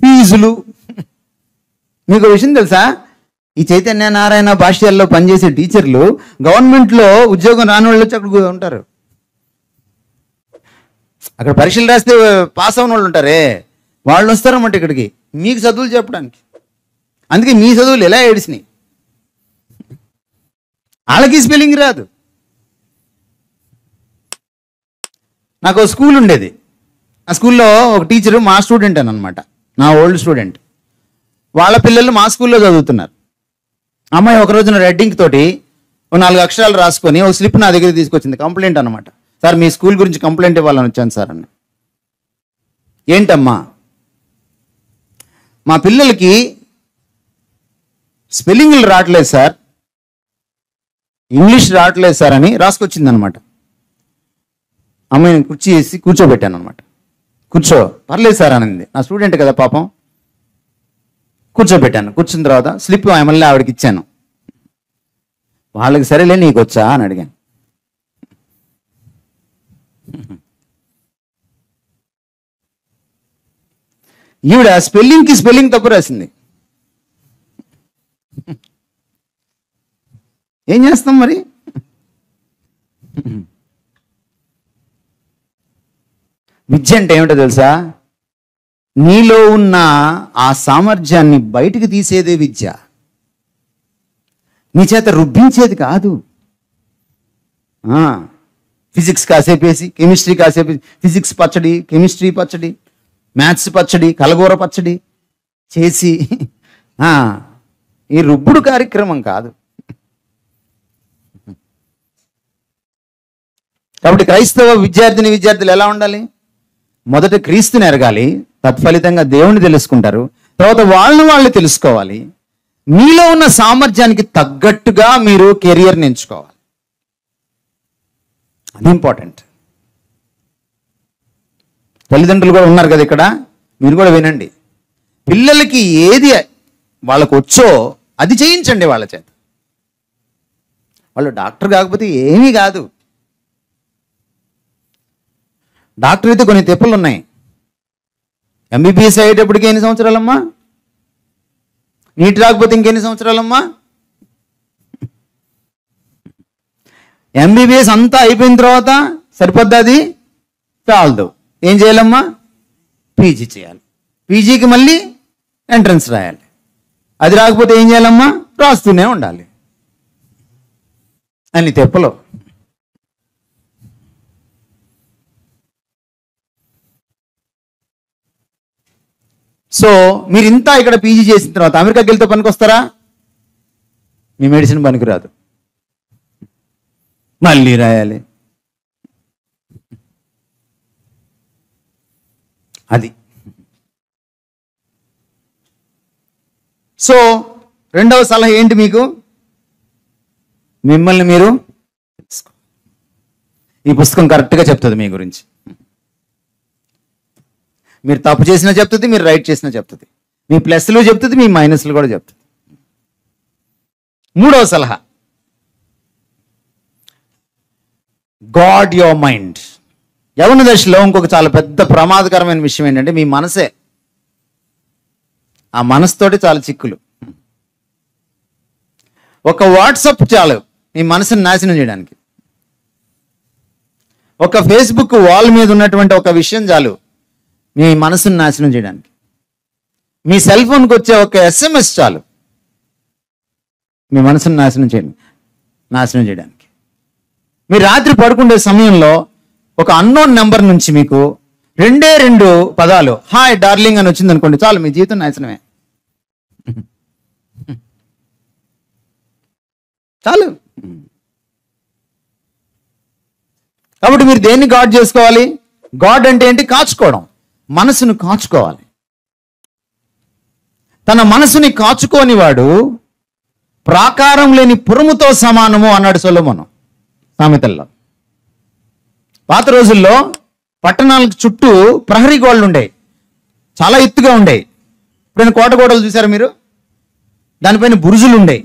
ఫీజులు. మీకు విషయం తెలుసా? ఈ చైతన్య నారాయణ భాష్యాల్లో పనిచేసే టీచర్లు గవర్నమెంట్లో ఉద్యోగం రాని వాళ్ళు వచ్చి అక్కడ ఉంటారు. అక్కడ పరీక్షలు రాస్తే పాస్ అయిన వాళ్ళు ఉంటారే, వాళ్ళు వస్తారన్నమాట ఇక్కడికి మీకు చదువులు చెప్పడానికి. అందుకే మీ చదువులు ఎలా ఏడిసినాయి. వాళ్ళకి స్పెల్లింగ్ రాదు. నాకు స్కూల్ ఉండేది. ఆ స్కూల్లో ఒక టీచరు మా స్టూడెంట్ అని అనమాట, నా ఓల్డ్ స్టూడెంట్. వాళ్ళ పిల్లలు మా స్కూల్లో చదువుతున్నారు. అమ్మాయి ఒక రోజున రెడ్డింగ్ తోటి 4 అక్షరాలు రాసుకొని ఒక స్లిప్ నా దగ్గర తీసుకొచ్చింది. కంప్లైంట్ అనమాట. సార్ మీ స్కూల్ గురించి కంప్లైంట్ ఇవ్వాలని వచ్చాను సార్ అని. ఏంటమ్మా? మా పిల్లలకి స్పెల్లింగ్లు రావట్లేదు సార్, ఇంగ్లీష్ రావట్లేదు సార్ అని రాసుకొచ్చింది అనమాట. అమ్మాయిని కుర్చీ వేసి కూర్చోబెట్టాను అనమాట. కూర్చో, పర్లేదు సార్ అనింది. నా స్టూడెంట్ కదా పాపం. కూర్చోబెట్టాను. కూర్చున్న తర్వాత స్లిప్ మళ్ళీ ఆవిడకి ఇచ్చాను. వాళ్ళకి సరేలే నీకు వచ్చా అని అడిగాను. ఈవిడ స్పెల్లింగ్కి స్పెల్లింగ్ తప్పు రాసింది. ఏం చేస్తాం మరి? విద్య అంటే ఏమిటో తెలుసా? నీలో ఉన్న ఆ సామర్థ్యాన్ని బయటికి తీసేదే విద్య. నీ చేత రుబ్బించేది కాదు. ఫిజిక్స్ కాసేపేసి, కెమిస్ట్రీ కాసేపేసి, ఫిజిక్స్ పచ్చడి, కెమిస్ట్రీ పచ్చడి, మ్యాథ్స్ పచ్చడి, కలగూర పచ్చడి చేసి ఈ రుబ్బుడు కార్యక్రమం కాదు. కాబట్టి క్రైస్తవ విద్యార్థులు ఎలా ఉండాలి? మొదట క్రీస్తుని ఎరగాలి, తత్ఫలితంగా దేవుని తెలుసుకుంటారు, తర్వాత వాళ్ళు తెలుసుకోవాలి. మీలో ఉన్న సామర్థ్యానికి తగ్గట్టుగా మీరు కెరియర్ని ఎంచుకోవాలి. అది ఇంపార్టెంట్. తల్లిదండ్రులు కూడా ఉన్నారు కదా ఇక్కడ, మీరు కూడా వినండి. పిల్లలకి ఏది వాళ్ళకు వచ్చో అది చేయించండి వాళ్ళ చేత. వాళ్ళు డాక్టర్ కాకపోతే ఏమీ కాదు. డాక్టర్ అయితే కొన్ని తెప్పులు ఉన్నాయి. ఎంబీబీఎస్ అయ్యేటప్పటికి ఎన్ని సంవత్సరాలమ్మా? నీట్ రాకపోతే ఇంకెన్ని సంవత్సరాలమ్మా? ఎంబీబీఎస్ అంతా అయిపోయిన తర్వాత సరిపోద్దా? అది చాలదు. ఏం చేయాలమ్మా? పీజీ చేయాలి. పీజీకి మళ్ళీ ఎంట్రన్స్ రాయాలి. అది రాకపోతే ఏం చేయాలమ్మా? రాస్తూనే ఉండాలి. అని తెప్పలో. సో మీరు ఇంత ఇక్కడ పీజీ చేసిన తర్వాత అమెరికాకి వెళ్తే పనికి వస్తారా? మీ మెడిసిన్ పనికిరాదు, మళ్ళీ రాయాలి. అది. సో రెండవ సలహా ఏంటి మీకు? మిమ్మల్ని మీరు ఈ పుస్తకం కరెక్ట్గా చెప్తుంది మీ గురించి. మీరు తప్పు చేసినా చెప్తుంది, మీరు రైట్ చేసినా చెప్తుంది, మీ ప్లస్లు చెప్తుంది, మీ మైనస్లు కూడా చెప్తుంది. మూడవ సలహా, గాడ్ యువర్ మైండ్. యవ్వన దశలో ఇంకొక చాలా పెద్ద ప్రమాదకరమైన విషయం ఏంటంటే మీ మనసే. ఆ మనసుతోటి చాలా చిక్కులు. ఒక వాట్సాప్ చాలు మీ మనసుని నాశనం చేయడానికి. ఒక ఫేస్బుక్ వాల్ మీద ఉన్నటువంటి ఒక విషయం చాలు మీ మనసుని నాశనం చేయడానికి. మీ సెల్ ఫోన్కి వచ్చే ఒక SMS చాలు మీ మనసుని నాశనం చేయడానికి. మీరు రాత్రి పడుకునే సమయంలో ఒక అన్నోన్ నెంబర్ నుంచి మీకు 2 పదాలు హాయ్ డార్లింగ్ అని వచ్చింది అనుకోండి, చాలు మీ జీవితం నాశనమే. చాలు. కాబట్టి మీరు దేన్ని గాడ్ చేసుకోవాలి? గాడ్ అంటే ఏంటి? కాచుకోవడం. మనసును కాచుకోవాలి. తన మనసుని కాచుకోని వాడు ప్రాకారం లేని పురముతో సమానము అన్నాడు సొలొమోను సామెతల్లో. పాత రోజుల్లో పట్టణాలకు చుట్టూ ప్రహరీ గోడలు ఉండేవి, చాలా ఎత్తుగా ఉండేవి. ఇప్పుడు కోట గోడలు చూసారా మీరు? దానిపైన బురుజులు ఉండేవి.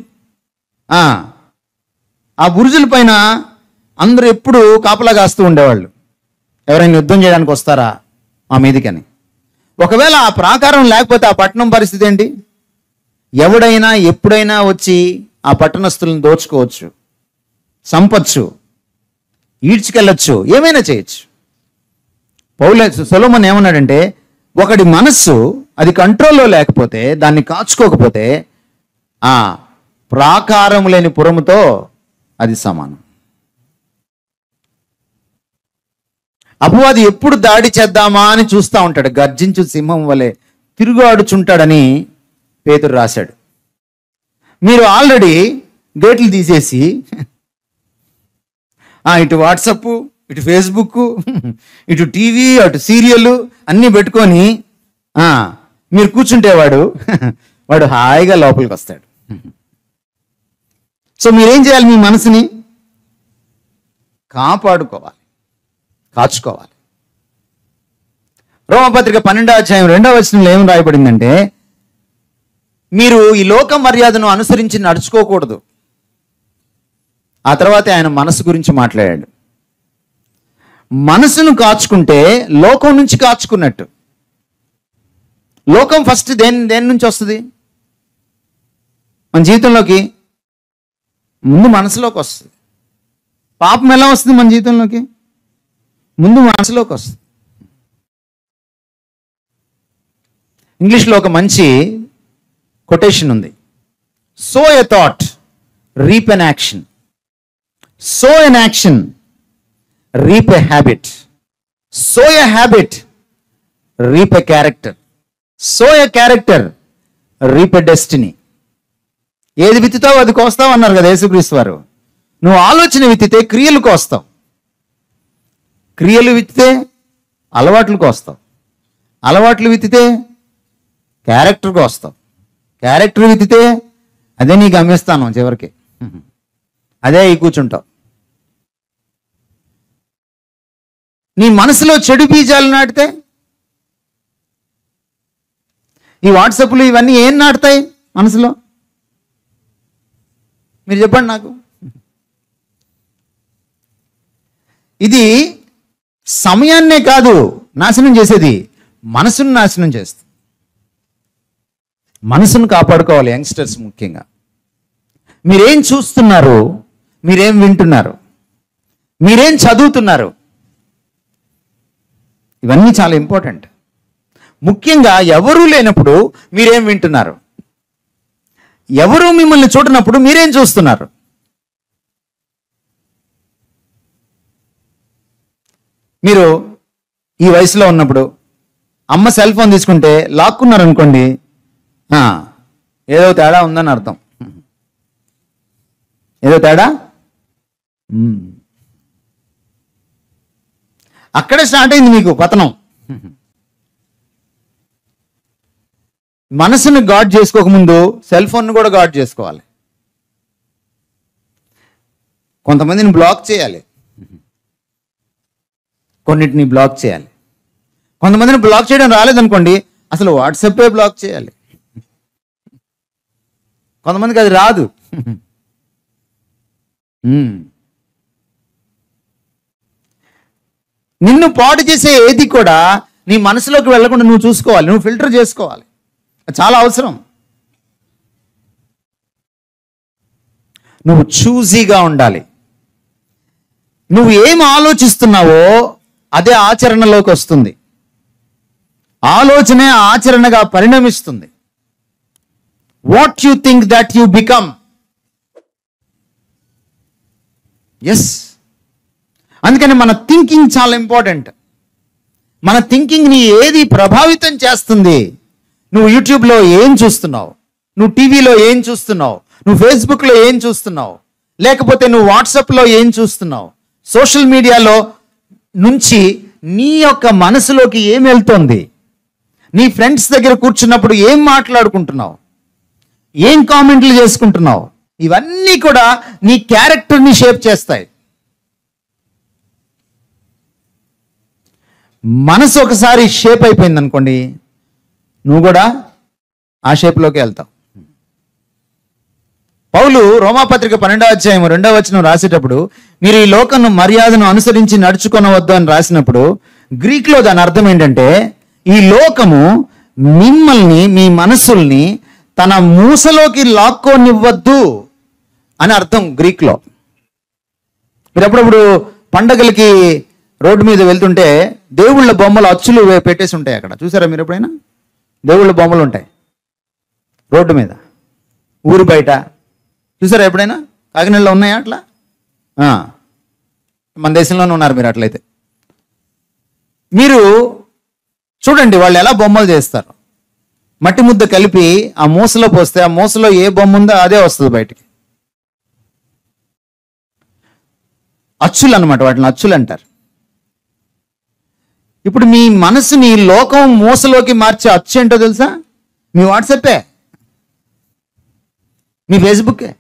ఆ బురుజుల పైన అందరూ ఎప్పుడు కాపలా కాస్తూ ఉండేవాళ్ళు, ఎవరైనా యుద్ధం చేయడానికి వస్తారా మా మీదికని. ఒకవేళ ఆ ప్రాకారం లేకపోతే ఆ పట్టణం పరిస్థితి ఏంటి? ఎవడైనా ఎప్పుడైనా వచ్చి ఆ పట్టణస్తులను దోచుకోవచ్చు, చంపచ్చు, ఈడ్చుకెళ్ళచ్చు, ఏమైనా చేయొచ్చు. సొలొమోను ఏమన్నాడంటే ఒకడి మనస్సు అది కంట్రోల్లో లేకపోతే, దాన్ని కాచుకోకపోతే ఆ ప్రాకారం లేని పురముతో అది సమానం. అపవాది ఎప్పుడు దాడి చేద్దామా అని చూస్తూ ఉంటాడు, గర్జించు సింహం వలె తిరుగాడుచుంటాడని పేతురు రాశాడు. మీరు ఆల్రెడీ గేట్లు తీసేసి ఇటు వాట్సప్, ఇటు ఫేస్బుక్, ఇటు టీవీ, అటు సీరియల్ అన్నీ పెట్టుకొని మీరు కూర్చుంటేవాడు వాడు హాయిగా లోపలికి వస్తాడు. సో మీరేం చేయాలి? మీ మనసుని కాపాడుకోవాలి, కాచుకోవాలి. రోమపత్రిక 12వ అధ్యాయం 2వ వచనంలో ఏం రాయబడిందంటే మీరు ఈ లోక మర్యాదను అనుసరించి నడుచుకోకూడదు. ఆ తర్వాత ఆయన మనసు గురించి మాట్లాడాడు. మనసును కాచుకుంటే లోకం నుంచి కాచుకున్నట్టు. లోకం ఫస్ట్ దేని నుంచి వస్తుంది మన జీవితంలోకి? ముందు మనసులోకి వస్తుంది. పాపం ఎలా వస్తుంది మన జీవితంలోకి? ముందు మనసులోకి వస్తుంది. ఇంగ్లీష్లో ఒక మంచి కొటేషన్ ఉంది, so a thought reap an action, so an action reap a habit, so a habit reap a character, so a character reap a destiny. ఏది విత్తుతావు అది కోస్తావు అన్నారు కదా యేసుక్రీస్తు వారు. నువ్వు ఆలోచన విత్తితే క్రియలు కోస్తావు, క్రియలు విత్తితే అలవాట్లు కోస్తావు, అలవాట్లు విత్తితే క్యారెక్టర్ కోస్తావు, క్యారెక్టర్ విత్తితే అదే నీకు అమ్మేస్తాను చివరికి, అదే ఈ కూర్చుంటావు. నీ మనసులో చెడు బీజాలు నాటితే ఈ వాట్సాప్లు ఇవన్నీ ఏం నాటుతాయి మనసులో? మీరు చెప్పండి నాకు. ఇది సమయాన్నే కాదు నాశనం చేసేది, మనసును నాశనం చేస్తుంది. మనసును కాపాడుకోవాలి యంగ్స్టర్స్ ముఖ్యంగా. మీరేం చూస్తున్నారు, మీరేం వింటున్నారు, మీరేం చదువుతున్నారు, ఇవన్నీ చాలా ఇంపార్టెంట్. ముఖ్యంగా ఎవరూ లేనప్పుడు మీరేం వింటున్నారు, ఎవరు మిమ్మల్ని చూడనప్పుడు మీరేం చూస్తున్నారు? మీరు ఈ వయసులో ఉన్నప్పుడు అమ్మ సెల్ ఫోన్ తీసుకుంటే లాక్కున్నారనుకోండి, ఏదో తేడా ఉందని అర్థం. ఏదో తేడా అక్కడే స్టార్ట్ అయింది మీకు పతనం. మనసును గాడ్ చేసుకోకముందు సెల్ ఫోన్ను కూడా గాడ్ చేసుకోవాలి. కొంతమందిని బ్లాక్ చేయాలి, కొన్నిటిని బ్లాక్ చేయాలి. కొంతమందిని బ్లాక్ చేయడం రాలేదనుకోండి, అసలు వాట్సాపే బ్లాక్ చేయాలి. కొంతమందికి అది రాదు. నిన్ను పాడు చేసే ఏది కూడా నీ మనసులోకి వెళ్లకుండా నువ్వు చూసుకోవాలి, నువ్వు ఫిల్టర్ చేసుకోవాలి. చాలా అవసరం. నువ్వు చూజీగా ఉండాలి. నువ్వు ఏం ఆలోచిస్తున్నావో అదే ఆచరణలోకి వస్తుంది. ఆలోచనే ఆచరణగా పరిణమిస్తుంది. What you think that you become. Yes, అందుకని మన థింకింగ్ చాలా ఇంపార్టెంట్. మన థింకింగ్ని ఏది ప్రభావితం చేస్తుంది? నువ్వు యూట్యూబ్లో ఏం చూస్తున్నావు, నువ్వు టీవీలో ఏం చూస్తున్నావు, నువ్వు ఫేస్బుక్లో ఏం చూస్తున్నావు, లేకపోతే నువ్వు వాట్సాప్లో ఏం చూస్తున్నావు, సోషల్ మీడియాలో నుంచి నీ యొక్క మనసులోకి ఏం వెళ్తోంది, నీ ఫ్రెండ్స్ దగ్గర కూర్చున్నప్పుడు ఏం మాట్లాడుకుంటున్నావు, ఏం కామెంట్లు చేసుకుంటున్నావు, ఇవన్నీ కూడా నీ క్యారెక్టర్ని షేప్ చేస్తాయి. మనసు ఒకసారి షేప్ అయిపోయింది అనుకోండి, నువ్వు కూడా ఆ షేప్లోకి వెళ్తావు. పౌలు రోమాపత్రిక 12వ అధ్యాయం 2వ వచనం రాసేటప్పుడు మీరు ఈ లోకం మర్యాదను అనుసరించి నడుచుకొనవద్దు అని రాసినప్పుడు గ్రీక్లో దాని అర్థం ఏంటంటే, ఈ లోకము మిమ్మల్ని, మీ మనసుల్ని తన మూసలోకి లాక్కోనివ్వద్దు అని అర్థం గ్రీక్లో. మీరు అప్పుడప్పుడు పండగలకి రోడ్డు మీద వెళ్తుంటే దేవుళ్ళ బొమ్మలు అచ్చులు పెట్టేసి ఉంటాయి అక్కడ. చూసారా మీరు ఎప్పుడైనా? దేవుళ్ళ బొమ్మలు ఉంటాయి రోడ్డు మీద, ఊరు బయట. చూసారా ఎప్పుడైనా? కాకినాడలో ఉన్నాయా అట్లా? మన దేశంలోనే ఉన్నారు మీరు. అట్లయితే మీరు చూడండి వాళ్ళు ఎలా బొమ్మలు చేస్తారు. మట్టి ముద్ద కలిపి ఆ మూసలో పోస్తే ఆ మూసలో ఏ బొమ్మ ఉందో అదే వస్తుంది బయటికి. అచ్చులు అన్నమాట, వాటిని అచ్చులు అంటారు. ఇప్పుడు మీ మనసుని లోకం మూసలోకి మార్చే అచ్చు ఏంటో తెలుసా? మీ వాట్సాపే, మీ ఫేస్బుకే,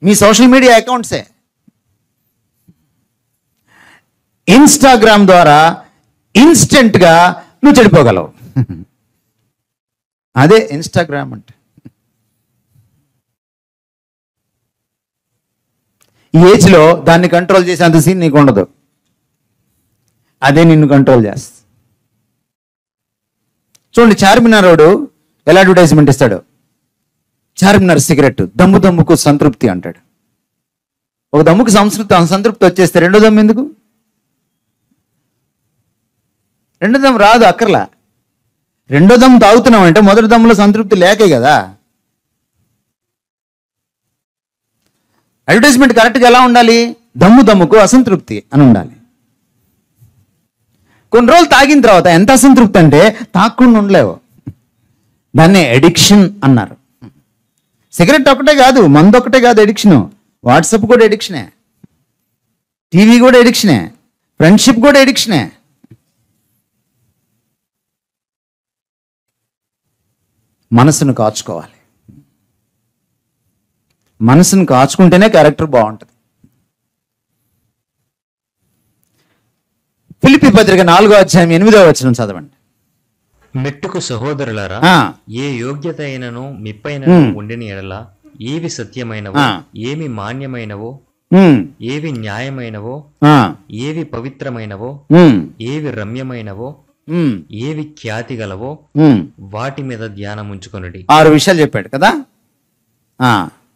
మీ సోషల్ మీడియా అకౌంట్సే. ఇన్స్టాగ్రామ్ ద్వారా ఇన్స్టెంట్గా నువ్వు చెడిపోగలవు. అదే ఇన్స్టాగ్రామ్ అంటే. ఈ ఏజ్లో దాన్ని కంట్రోల్ చేసేంత సీన్ నీకు ఉండదు, అదే నిన్ను కంట్రోల్ చేస్తుంది. చూడండి, చార్మినార్ రోడ్డు ఎలా అడ్వర్టైజ్మెంట్ ఇస్తాడు. చార్మినార్ సిగరెట్, దమ్ము దమ్ముకు సంతృప్తి అంటాడు. ఒక దమ్ముకు సంతృప్తి వచ్చేస్తే రెండో దమ్ము ఎందుకు? రెండో దమ్ము రాదు, అక్కర్లా. రెండో దమ్ము తాగుతున్నాం అంటే మొదటి దమ్ములో సంతృప్తి లేకే కదా. అడ్వర్టైజ్మెంట్ కరెక్ట్గా ఎలా ఉండాలి? దమ్ము దమ్ముకు అసంతృప్తి అని ఉండాలి. కొన్ని రోజులు తాగిన తర్వాత ఎంత అసంతృప్తి అంటే తాగకుండా ఉండలేవు. దాన్నే ఎడిక్షన్ అన్నారు. సిగరెట్ ఒకటే కాదు, మందు ఒకటే కాదు ఎడిక్షను. వాట్సాప్ కూడా ఎడిక్షనే, టీవీ కూడా ఎడిక్షనే, ఫ్రెండ్షిప్ కూడా ఎడిక్షనే. మనసును కాచుకోవాలి. మనసును కాచుకుంటేనే క్యారెక్టర్ బాగుంటుంది. ఫిలిప్పీ పత్రిక 4వ అధ్యాయం 8వ వచనం చదవండి. మెట్టుకు సహోదరులారా, ఏ యోగ్యత అయినను మిప్పైన ఉండిన ఎడల ఏవి సత్యమైనవో, ఏవి మాన్యమైనవో, ఏవి న్యాయమైనవో, ఏవి పవిత్రమైనవో, ఏవి రమ్యమైనవో, ఏవి ఖ్యాతి గలవో వాటి మీద ధ్యానం ఉంచుకొనుడి. 6 విషయాలు చెప్పాడు కదా.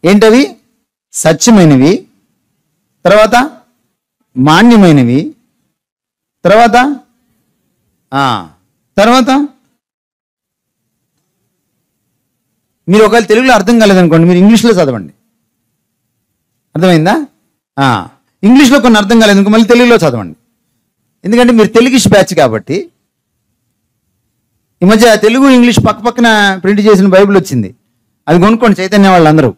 ఏంటవి? సత్యమైనవి, తర్వాత మాన్యమైనవి, తర్వాత తర్వాత మీరు ఒకవేళ తెలుగులో అర్థం కాలేదనుకోండి, మీరు ఇంగ్లీష్లో చదవండి. అర్థమైందా? ఇంగ్లీష్లో కొన్ని అర్థం కాలేదనుకో మళ్ళీ తెలుగులో చదవండి. ఎందుకంటే మీరు తెలుగిష్ బ్యాచ్ కాబట్టి. ఈ మధ్య తెలుగు ఇంగ్లీష్ పక్క పక్కన ప్రింట్ చేసిన బైబిల్ వచ్చింది, అది కొనుక్కోండి. చైతన్య వాళ్ళందరూ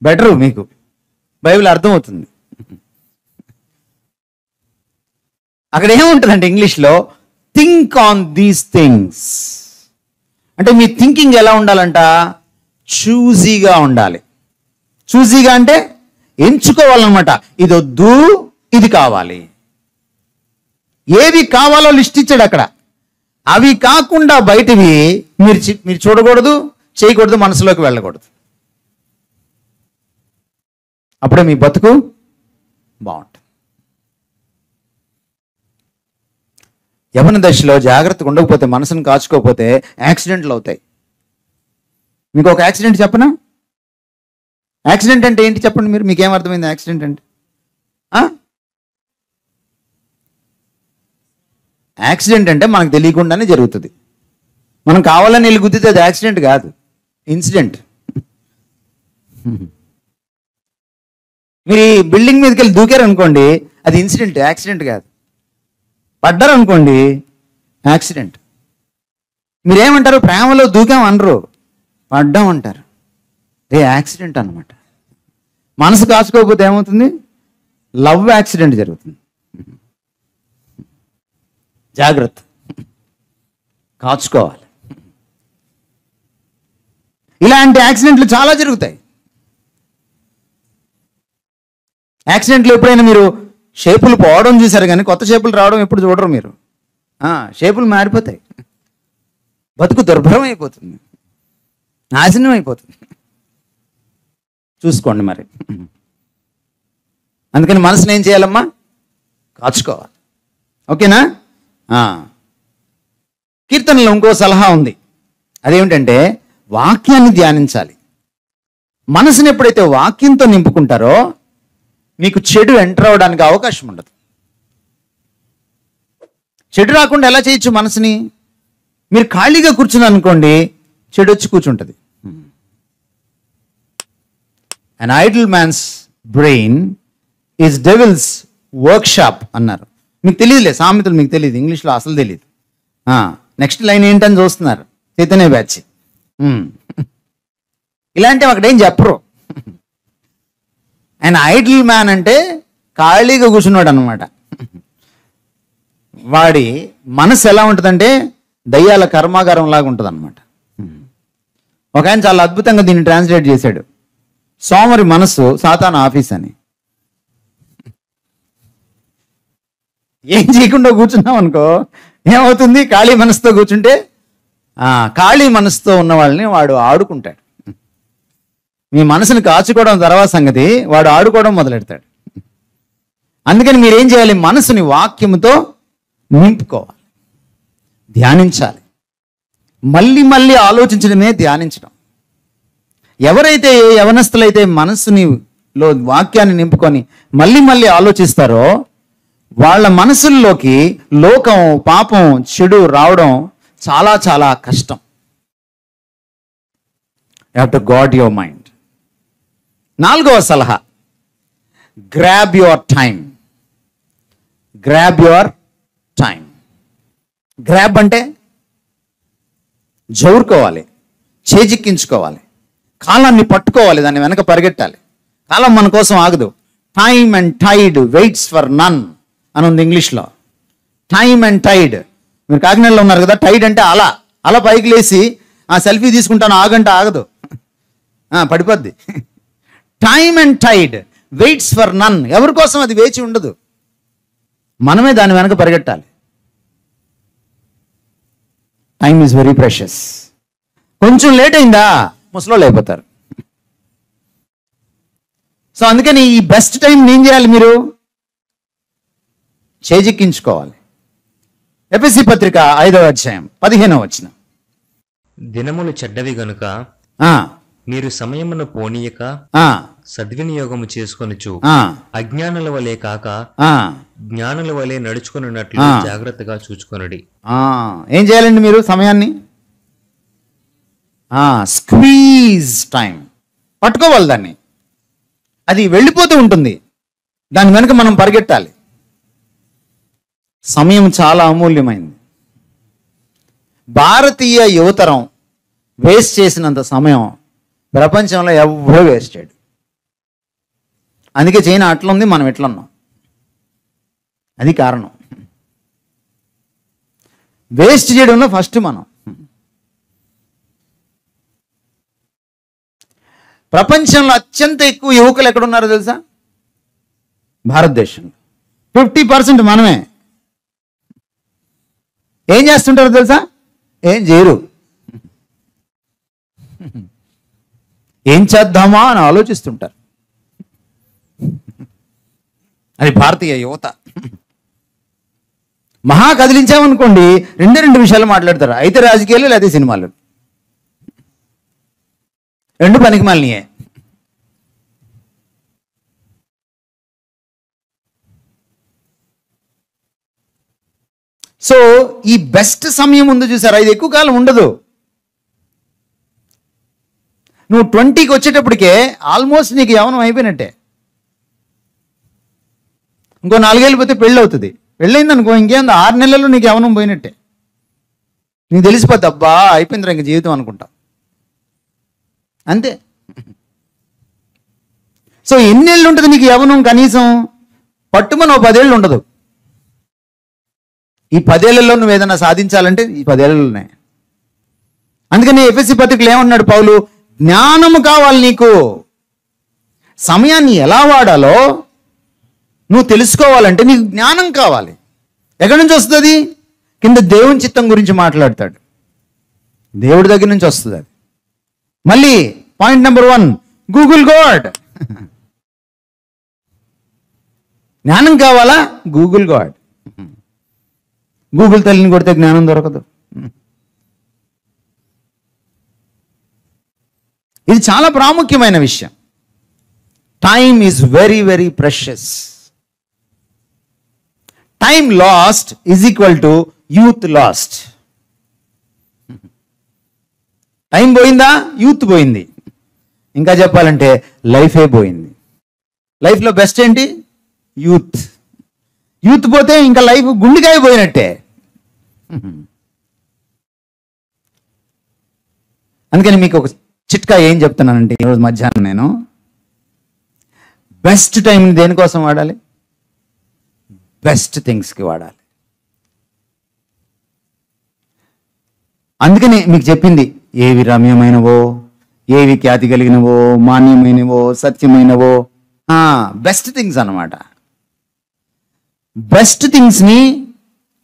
బెటరు, మీకు బైబిల్ అర్థమవుతుంది. అక్కడ ఏముంటుందంటే ఇంగ్లీష్లో థింక్ ఆన్ దీస్ థింగ్స్ అంటే మీ థింకింగ్ ఎలా ఉండాలంట? చూజీగా ఉండాలి. చూజీగా అంటే ఎంచుకోవాలన్నమాట. ఇది వద్దు, ఇది కావాలి. ఏవి కావాలో లిస్ట్ ఇచ్చాడు అక్కడ. అవి కాకుండా బయటివి మీరు చూడకూడదు, చేయకూడదు, మనసులోకి వెళ్ళకూడదు. అప్పుడే మీ బతుకు బాగుంటుంది. యవ్వన దశలో జాగ్రత్తగా ఉండకపోతే, మనసును కాచుకోకపోతే యాక్సిడెంట్లు అవుతాయి. మీకు ఒక యాక్సిడెంట్ చెప్పనా? యాక్సిడెంట్ అంటే ఏంటి చెప్పండి మీరు, మీకేం అర్థమైంది యాక్సిడెంట్ అంటే? యాక్సిడెంట్ అంటే మనకు తెలియకుండానే జరుగుతుంది. మనం కావాలని వెళ్ళి గుద్దితే అది యాక్సిడెంట్ కాదు, ఇన్సిడెంట్. మీరు ఈ బిల్డింగ్ మీదకి వెళ్ళి దూకారు అనుకోండి, అది ఇన్సిడెంట్, యాక్సిడెంట్ కాదు. పడ్డారు అనుకోండి, యాక్సిడెంట్. మీరేమంటారు? ప్రేమలో దూకాం అనరు, పడ్డాం అంటారు. అదే యాక్సిడెంట్ అన్నమాట. మనసు కాచుకోకపోతే ఏమవుతుంది? లవ్ యాక్సిడెంట్ జరుగుతుంది. జాగ్రత్త, కాచుకోవాలి. ఇలాంటి యాక్సిడెంట్లు చాలా జరుగుతాయి. యాక్సిడెంట్లు ఎప్పుడైనా మీరు షేపులు పోవడం చూశారు కానీ కొత్త షేపులు రావడం ఎప్పుడు చూడరు మీరు. షేపులు మారిపోతాయి, బతుకు దుర్భరం అయిపోతుంది, నాశనం అయిపోతుంది. చూసుకోండి మరి. అందుకని మనసుని ఏం చేయాలమ్మా? కాచుకోవాలి. ఓకేనా? కీర్తనలో ఇంకో సలహా ఉంది. అదేమిటంటే వాక్యాన్ని ధ్యానించాలి. మనసుని ఎప్పుడైతే వాక్యంతో నింపుకుంటారో మీకు చెడు ఎంటర్ అవడానికి అవకాశం ఉండదు. చెడు రాకుండా ఎలా చేయొచ్చు మనసుని? మీరు ఖాళీగా కూర్చుని అనుకోండి, చెడు వచ్చి కూర్చుంటుంది. An idle man's brain is devil's workshop అన్నారు. మీకు తెలియదులే, సామెతలు మీకు తెలియదు, ఇంగ్లీష్లో అసలు తెలియదు. నెక్స్ట్ లైన్ ఏంటని చూస్తున్నారు, చైతన్య బ్యాచ్. ఇలాంటివి అక్కడేం చెప్పరు. ఆయన ఐడల్ మ్యాన్ అంటే ఖాళీగా కూర్చున్నాడు అనమాట. వాడి మనసు ఎలా ఉంటుందంటే దయ్యాల కర్మాగారం లాగా ఉంటుంది అనమాట. ఒక ఆయన చాలా అద్భుతంగా దీన్ని ట్రాన్స్లేట్ చేశాడు. సోమరి మనసు సాతాను ఆఫీస్ అని. ఏం చేయకుండా కూర్చున్నాం అనుకో ఏమవుతుంది? ఖాళీ మనసుతో కూర్చుంటే ఖాళీ మనసుతో ఉన్న వాళ్ళని వాడు ఆడుకుంటాడు. మీ మనసుని కాచుకోవడం తర్వాత సంగతి, వాడు ఆడుకోవడం మొదలెడతాడు. అందుకని మీరేం చేయాలి? మనసుని వాక్యముతో నింపుకోవాలి, ధ్యానించాలి. మళ్ళీ మళ్ళీ ఆలోచించడమే ధ్యానించడం. ఎవరైతే యవనస్తులైతే మనసునిలో వాక్యాన్ని నింపుకొని మళ్ళీ మళ్ళీ ఆలోచిస్తారో వాళ్ళ మనసుల్లోకి లోకం, పాపం, చెడు రావడం చాలా చాలా కష్టం. You have to God your mind. 4వ సలహా, grab your time. Grab your time. Grab అంటే జౌరుకోవాలి, చేజిక్కించుకోవాలి, కాలాన్ని పట్టుకోవాలి, దాన్ని వెనక పరిగెట్టాలి. కాలం మన కోసం ఆగదు. Time and tide waits for none అని ఉంది ఇంగ్లీష్లో. Time and tide. మీరు కాకినాడలో ఉన్నారు కదా, టైడ్ అంటే అలా పైకి లేచి సెల్ఫీ తీసుకుంటాను ఆగంటే ఆగదు, పడిపోద్ది. Time and tide waits for none. ఎవరి కోసం అది వేచి ఉండదు, మనమే దాని వెనక పరిగెట్టాలి. Time is very precious. కొంచెం లేట్ అయిందా ముసలోళ్ళు అయిపోతారు. సో అందుకని ఈ బెస్ట్ టైం ఏం చేయాలి? మీరు చేజిక్కించుకోవాలి. ఎఫెసీ పత్రిక 5వ అధ్యాయం 15వ వచనం. దినములు చెడ్డవి గనుక మీరు సమయమును పోనీయక ఆ, సద్వినియోగము చేసుకొనుచు ఆ, అజ్ఞానుల వలె కాక ఆ, జ్ఞానుల వలె నడుచుకున్నట్లు జాగ్రత్తగా చూచుకొనుడి. ఆ. ఏం చేయాలండి మీరు సమయాన్ని? స్క్వీజ్ టైం పట్టుకోవాలి దాన్ని. అది వెళ్ళిపోతూ ఉంటుంది, దాని వెనుక మనం పరిగెట్టాలి. సమయం చాలా అమూల్యమైంది. భారతీయ యువతరం వేస్ట్ చేసినంత సమయం ప్రపంచంలో ఎవ్వరూ వేస్ట్ చేయడు. అందుకే చైనా అట్లుంది, మనం ఎట్లున్నాం. అది కారణం. వేస్ట్ చేయడంలో ఫస్ట్ మనం. ప్రపంచంలో అత్యంత ఎక్కువ యువకులు ఎక్కడున్నారో తెలుసా? భారతదేశంలో 50% మనమే. ఏం చేస్తుంటారో తెలుసా? ఏం చేయరు. ఏం చేద్దామా అని ఆలోచిస్తుంటారు. అది భారతీయ యువత. మహా కదిలించామనుకోండి, రెండు విషయాలు మాట్లాడతారు. అయితే రాజకీయాలు, లేదా సినిమాలు. రెండు పనికి మాలినయే. సో ఈ బెస్ట్ సమయం ఉంది చూసారా, ఇది ఎక్కువ కాలం ఉండదు. నువ్వు 20కి వచ్చేటప్పటికే ఆల్మోస్ట్ నీకు యవ్వనం అయిపోయినట్టే. ఇంకో 4 ఏళ్ళు పోతే పెళ్ళి అవుతుంది. పెళ్ళయింది అనుకో, ఇంకేందో 6 నెలల్లో నీకు యవ్వనం పోయినట్టే. నీకు తెలిసిపోద్ది, అబ్బా అయిపోయిందిరా ఇంక జీవితం అనుకుంటా. అంతే. సో ఎన్నేళ్ళు ఉంటుంది నీకు యవ్వనం? కనీసం పట్టుమని 10 ఏళ్ళు ఉండదు. ఈ 10 ఏళ్లలో నువ్వు ఏదైనా సాధించాలంటే ఈ 10 ఏళ్ళలోనే. అందుకని ఎఫెసీ పత్రికలో ఏమన్నాడు పౌలు? జ్ఞానము కావాలి నీకు. సమయాన్ని ఎలా వాడాలో నువ్వు తెలుసుకోవాలంటే నీకు జ్ఞానం కావాలి. ఎక్కడి నుంచి వస్తుంది? కింద దేవుని చిత్తం గురించి మాట్లాడతాడు. దేవుడి దగ్గర నుంచి వస్తుంది అది. మళ్ళీ పాయింట్ నెంబర్ 1, గూగుల్ గాడ్. జ్ఞానం కావాలా? Google God. గూగుల్ తల్లిని కొడితే జ్ఞానం దొరకదు. ఇది చాలా ప్రాముఖ్యమైన విషయం. Time is very very precious. Time last is equal to youth last. Time పోయిందా? యూత్ పోయింది. ఇంకా చెప్పాలంటే లైఫే పోయింది. లైఫ్లో బెస్ట్ ఏంటి? యూత్. యూత్ పోతే ఇంకా లైఫ్ గుండెకాయ పోయినట్టే. అందుకని మీకు ఒక చిట్కా ఏం చెప్తున్నానంటే ఈరోజు మధ్యాహ్నం నేను, బెస్ట్ టైంని దేనికోసం వాడాలి? బెస్ట్ థింగ్స్కి వాడాలి. అందుకని మీకు చెప్పింది, ఏవి రమ్యమైనవో, ఏవి ఖ్యాతి కలిగినవో, మాన్యమైనవో, సత్యమైనవో, బెస్ట్ థింగ్స్ అన్నమాట. బెస్ట్ థింగ్స్ని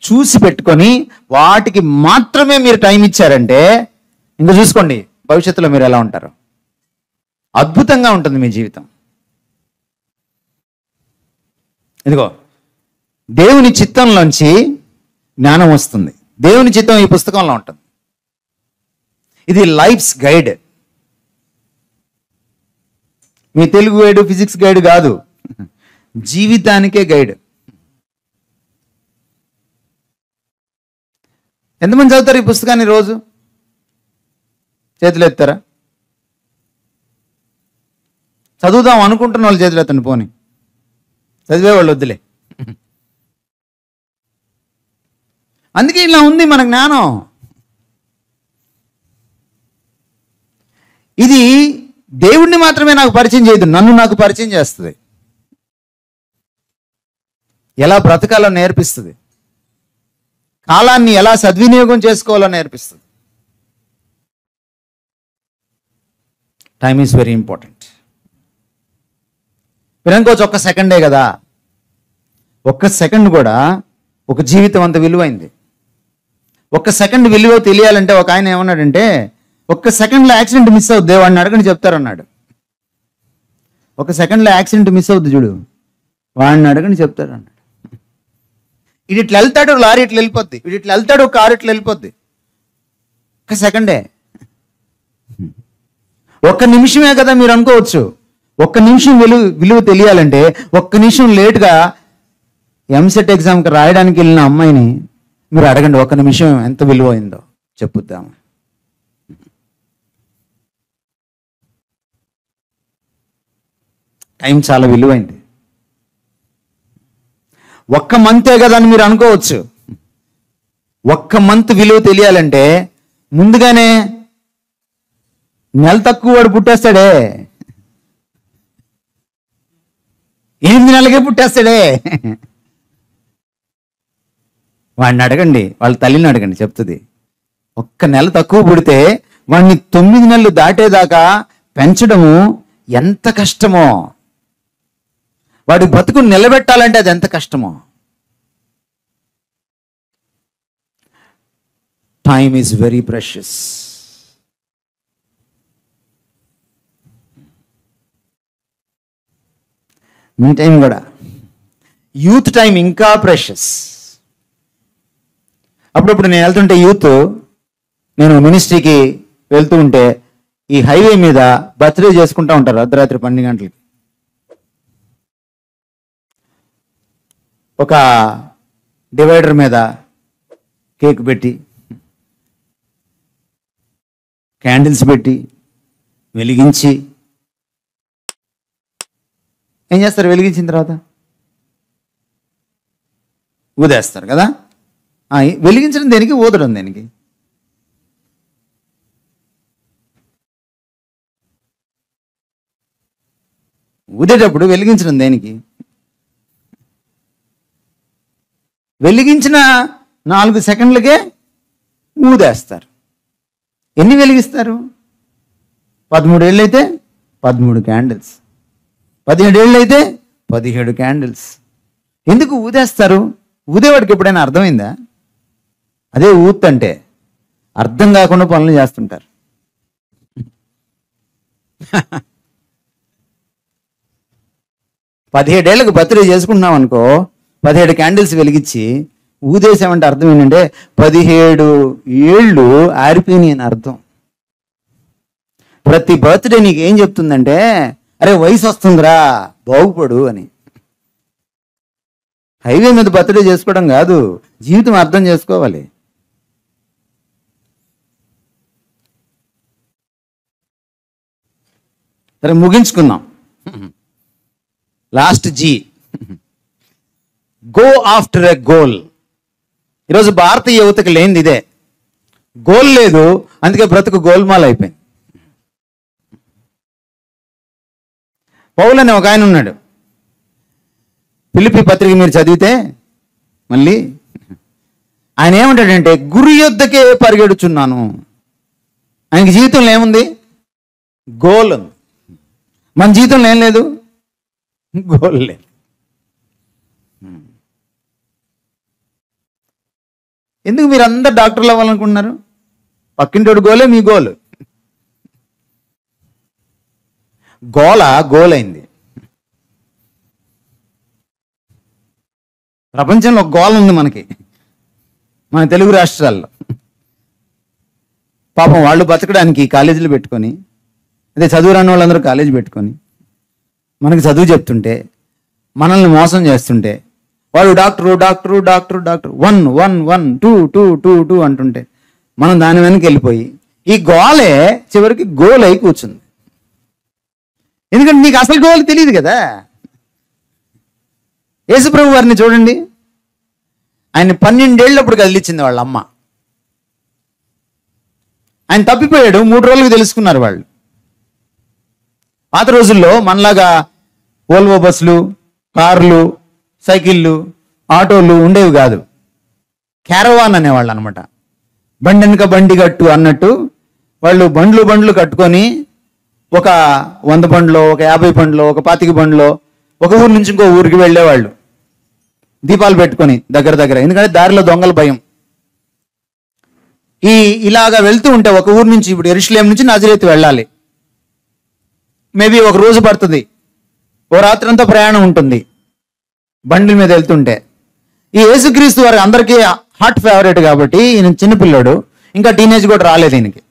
చూసి పెట్టుకొని వాటికి మాత్రమే మీరు టైం ఇచ్చారంటే ఇంకా చూసుకోండి భవిష్యత్తులో మీరు ఎలా ఉంటారు. అద్భుతంగా ఉంటుంది మీ జీవితం. ఇదిగో దేవుని చిత్తంలోంచి జ్ఞానం వస్తుంది. దేవుని చిత్తం ఈ పుస్తకంలో ఉంటుంది. ఇది లైఫ్స్ గైడ్. మీ తెలుగు గైడ్, ఫిజిక్స్ గైడ్ కాదు, జీవితానికే గైడ్. ఎంతమంది చదువుతారు ఈ పుస్తకాన్ని రోజు? చేతులు ఎత్తారా? చదువుదాం అనుకుంటున్న వాళ్ళు చేతులు ఎత్తండి. పోనీ చదివే వాళ్ళు వద్దులే. అందుకే ఇలా ఉంది మన జ్ఞానం. ఇది దేవుణ్ణి మాత్రమే నాకు పరిచయం చేయదు, నన్ను నాకు పరిచయం చేస్తుంది. ఎలా బ్రతకాలో నేర్పిస్తుంది. కాలాన్ని ఎలా సద్వినియోగం చేసుకోవాలో నేర్పిస్తుంది. Time is very important. మీరు అనుకోవచ్చు ఒక్క సెకండే కదా. ఒక్క సెకండ్ కూడా ఒక జీవితం అంత విలువైంది. ఒక్క సెకండ్ విలువ తెలియాలంటే ఒక ఆయన ఏమన్నాడంటే, ఒక్క సెకండ్లో యాక్సిడెంట్ మిస్ అవుద్ది, వాడిని అడగని చెప్తారన్నాడు. ఒక సెకండ్లో యాక్సిడెంట్ మిస్ అవుద్ది చూడు, వాడిని అడగని చెప్తారు అన్నాడు. ఇది ఇట్లా వెళ్తాడు, లారీ ఇట్లా వెళ్ళిపోద్ది, ఇది ఇట్లా వెళ్తాడు, కారు ఇట్లా వెళ్ళిపోద్ది. ఒక సెకండే. ఒక్క నిమిషమే కదా మీరు అనుకోవచ్చు. ఒక్క నిమిషం విలువ తెలియాలంటే, ఒక్క నిమిషం లేటుగా ఎంసెట్ ఎగ్జామ్కి రాయడానికి వెళ్ళిన అమ్మాయిని మీరు అడగండి, ఒక్క నిమిషం ఎంత విలువైందో చెప్పుద్దాము. టైం చాలా విలువైంది. ఒక్క మంతే కదా అని మీరు అనుకోవచ్చు. ఒక్క మంత్ విలువ తెలియాలంటే ముందుగానే నెల తక్కువ వాడు పుట్టేస్తాడే, 8 నెలలకే పుట్టేస్తాడే. వాడిని అడగండి, వాళ్ళ తల్లిని అడగండి, చెప్తుంది. ఒక్క నెల తక్కువ పుడితే వాడిని 9 నెలలు దాటేదాకా పెంచడము ఎంత కష్టమో, వాడి బతుకుని నిలబెట్టాలంటే అది ఎంత కష్టమో. Time is very precious. Me time కూడా, యూత్ టైం ఇంకా ప్రెషియస్. అప్పుడప్పుడు నేను వెళ్తుంటే నేను మినిస్ట్రీకి వెళ్తూ ఉంటే ఈ హైవే మీద బర్త్డే చేసుకుంటూ ఉంటారు అర్ధరాత్రి 12 గంటలకి. ఒక డివైడర్ మీద కేక్ పెట్టి, క్యాండిల్స్ పెట్టి వెలిగించి ఏం చేస్తారు? వెలిగించిన తర్వాత ఊదేస్తారు కదా. వెలిగించడం దేనికి? ఊదడం దేనికి? ఊదేటప్పుడు వెలిగించడం దేనికి? వెలిగించిన 4 సెకండ్లకే ఊదేస్తారు. ఎన్ని వెలిగిస్తారు? 13 ఏళ్ళు అయితే 13 క్యాండిల్స్, 17 ఏళ్ళు అయితే 17 క్యాండిల్స్. ఎందుకు ఊదేస్తారు? ఊదేవాడికి ఎప్పుడైనా అర్థమైందా? అదే ఊత్ అంటే. అర్థం కాకుండా పనులు చేస్తుంటారు. 17 ఏళ్ళకు బర్త్డే చేసుకుంటున్నాం అనుకో, 17 క్యాండిల్స్ వెలిగించి ఊదేసామంటే అర్థం ఏంటంటే 17 ఏళ్ళు ఆరిపోయినాయి అని అర్థం. ప్రతి బర్త్డే నీకు ఏం చెప్తుందంటే, అరే వయసు వస్తుందిరా, బాగుపడు అని. హైవే మీద బర్త్డే చేసుకోవడం కాదు, జీవితం అర్థం చేసుకోవాలి. సరే, ముగించుకుందాం. Last G, go after a goal. ఈరోజు భారతీయ యువతకు లేనిది ఇదే, గోల్ లేదు, అందుకే బ్రతుకు గోల్మాల్ అయిపోయింది. పౌలు అనే ఒక ఆయన ఉన్నాడు. ఫిలిప్పీ పత్రిక మీరు చదివితే మళ్ళీ ఆయన ఏమంటాడంటే, గురి యొద్దకే పరిగెడుచున్నాను. ఆయనకి జీవితంలో ఏముంది? గోల్ ఉంది. మన జీవితంలో ఏం లేదు, గోల్ లేదు. ఎందుకు మీరు అందరు డాక్టర్లు అవ్వాలనుకుంటున్నారు? పక్కింటోడు గోలే మీ గోల్. గోల్ అయింది. ప్రపంచంలో ఒక గోల ఉంది మనకి, మన తెలుగు రాష్ట్రాల్లో. పాపం వాళ్ళు బతకడానికి కాలేజీలు పెట్టుకొని, అదే చదువు రాని వాళ్ళందరూ కాలేజీ పెట్టుకొని మనకి చదువు చెప్తుంటే, మనల్ని మోసం చేస్తుంటే, వాడు డాక్టరు 1 2 అంటుంటే మనం దాని వెనక్కి వెళ్ళిపోయి ఈ గోలే చివరికి గోల్ అయి కూర్చుంది. ఎందుకంటే నీకు అసలు గోల్ తెలియదు కదా. యేసుప్రభు వారిని చూడండి, ఆయన 12 ఏళ్ళప్పుడు కదిలిచ్చింది వాళ్ళ అమ్మ. ఆయన తప్పిపోయాడు, 3 రోజులకు తెలుసుకున్నారు వాళ్ళు. పాత రోజుల్లో మనలాగా ఓల్వో బస్సులు, కార్లు, సైకిళ్ళు, ఆటోలు ఉండేవి కాదు. క్యారవాన్ అనేవాళ్ళు అనమాట. బండి వెనుక బండి కట్టు అన్నట్టు వాళ్ళు బండ్లు కట్టుకొని ఒక 100 బండ్లో, ఒక 50 బండ్లో, ఒక 25 బండ్లో ఒక ఊరు నుంచి ఇంకో ఊరికి వెళ్ళేవాళ్ళు, దీపాలు పెట్టుకొని దగ్గర. ఎందుకంటే దారిలో దొంగల భయం. ఇలాగా వెళ్తూ ఉంటే ఒక ఊరు నుంచి, ఇప్పుడు యెరూషలేం నుంచి నజరేతు వెళ్ళాలి. మేబీ ఒక రోజు పడుతుంది, ఓ రాత్రంతా ప్రయాణం ఉంటుంది బండ్ల మీద వెళ్తుంటే. ఈ యేసుక్రీస్తు వారికి అందరికీ హాట్ ఫేవరెట్ కాబట్టి, ఈయన చిన్నపిల్లాడు, ఇంకా టీనేజ్ కూడా రాలేదు ఈయనకి.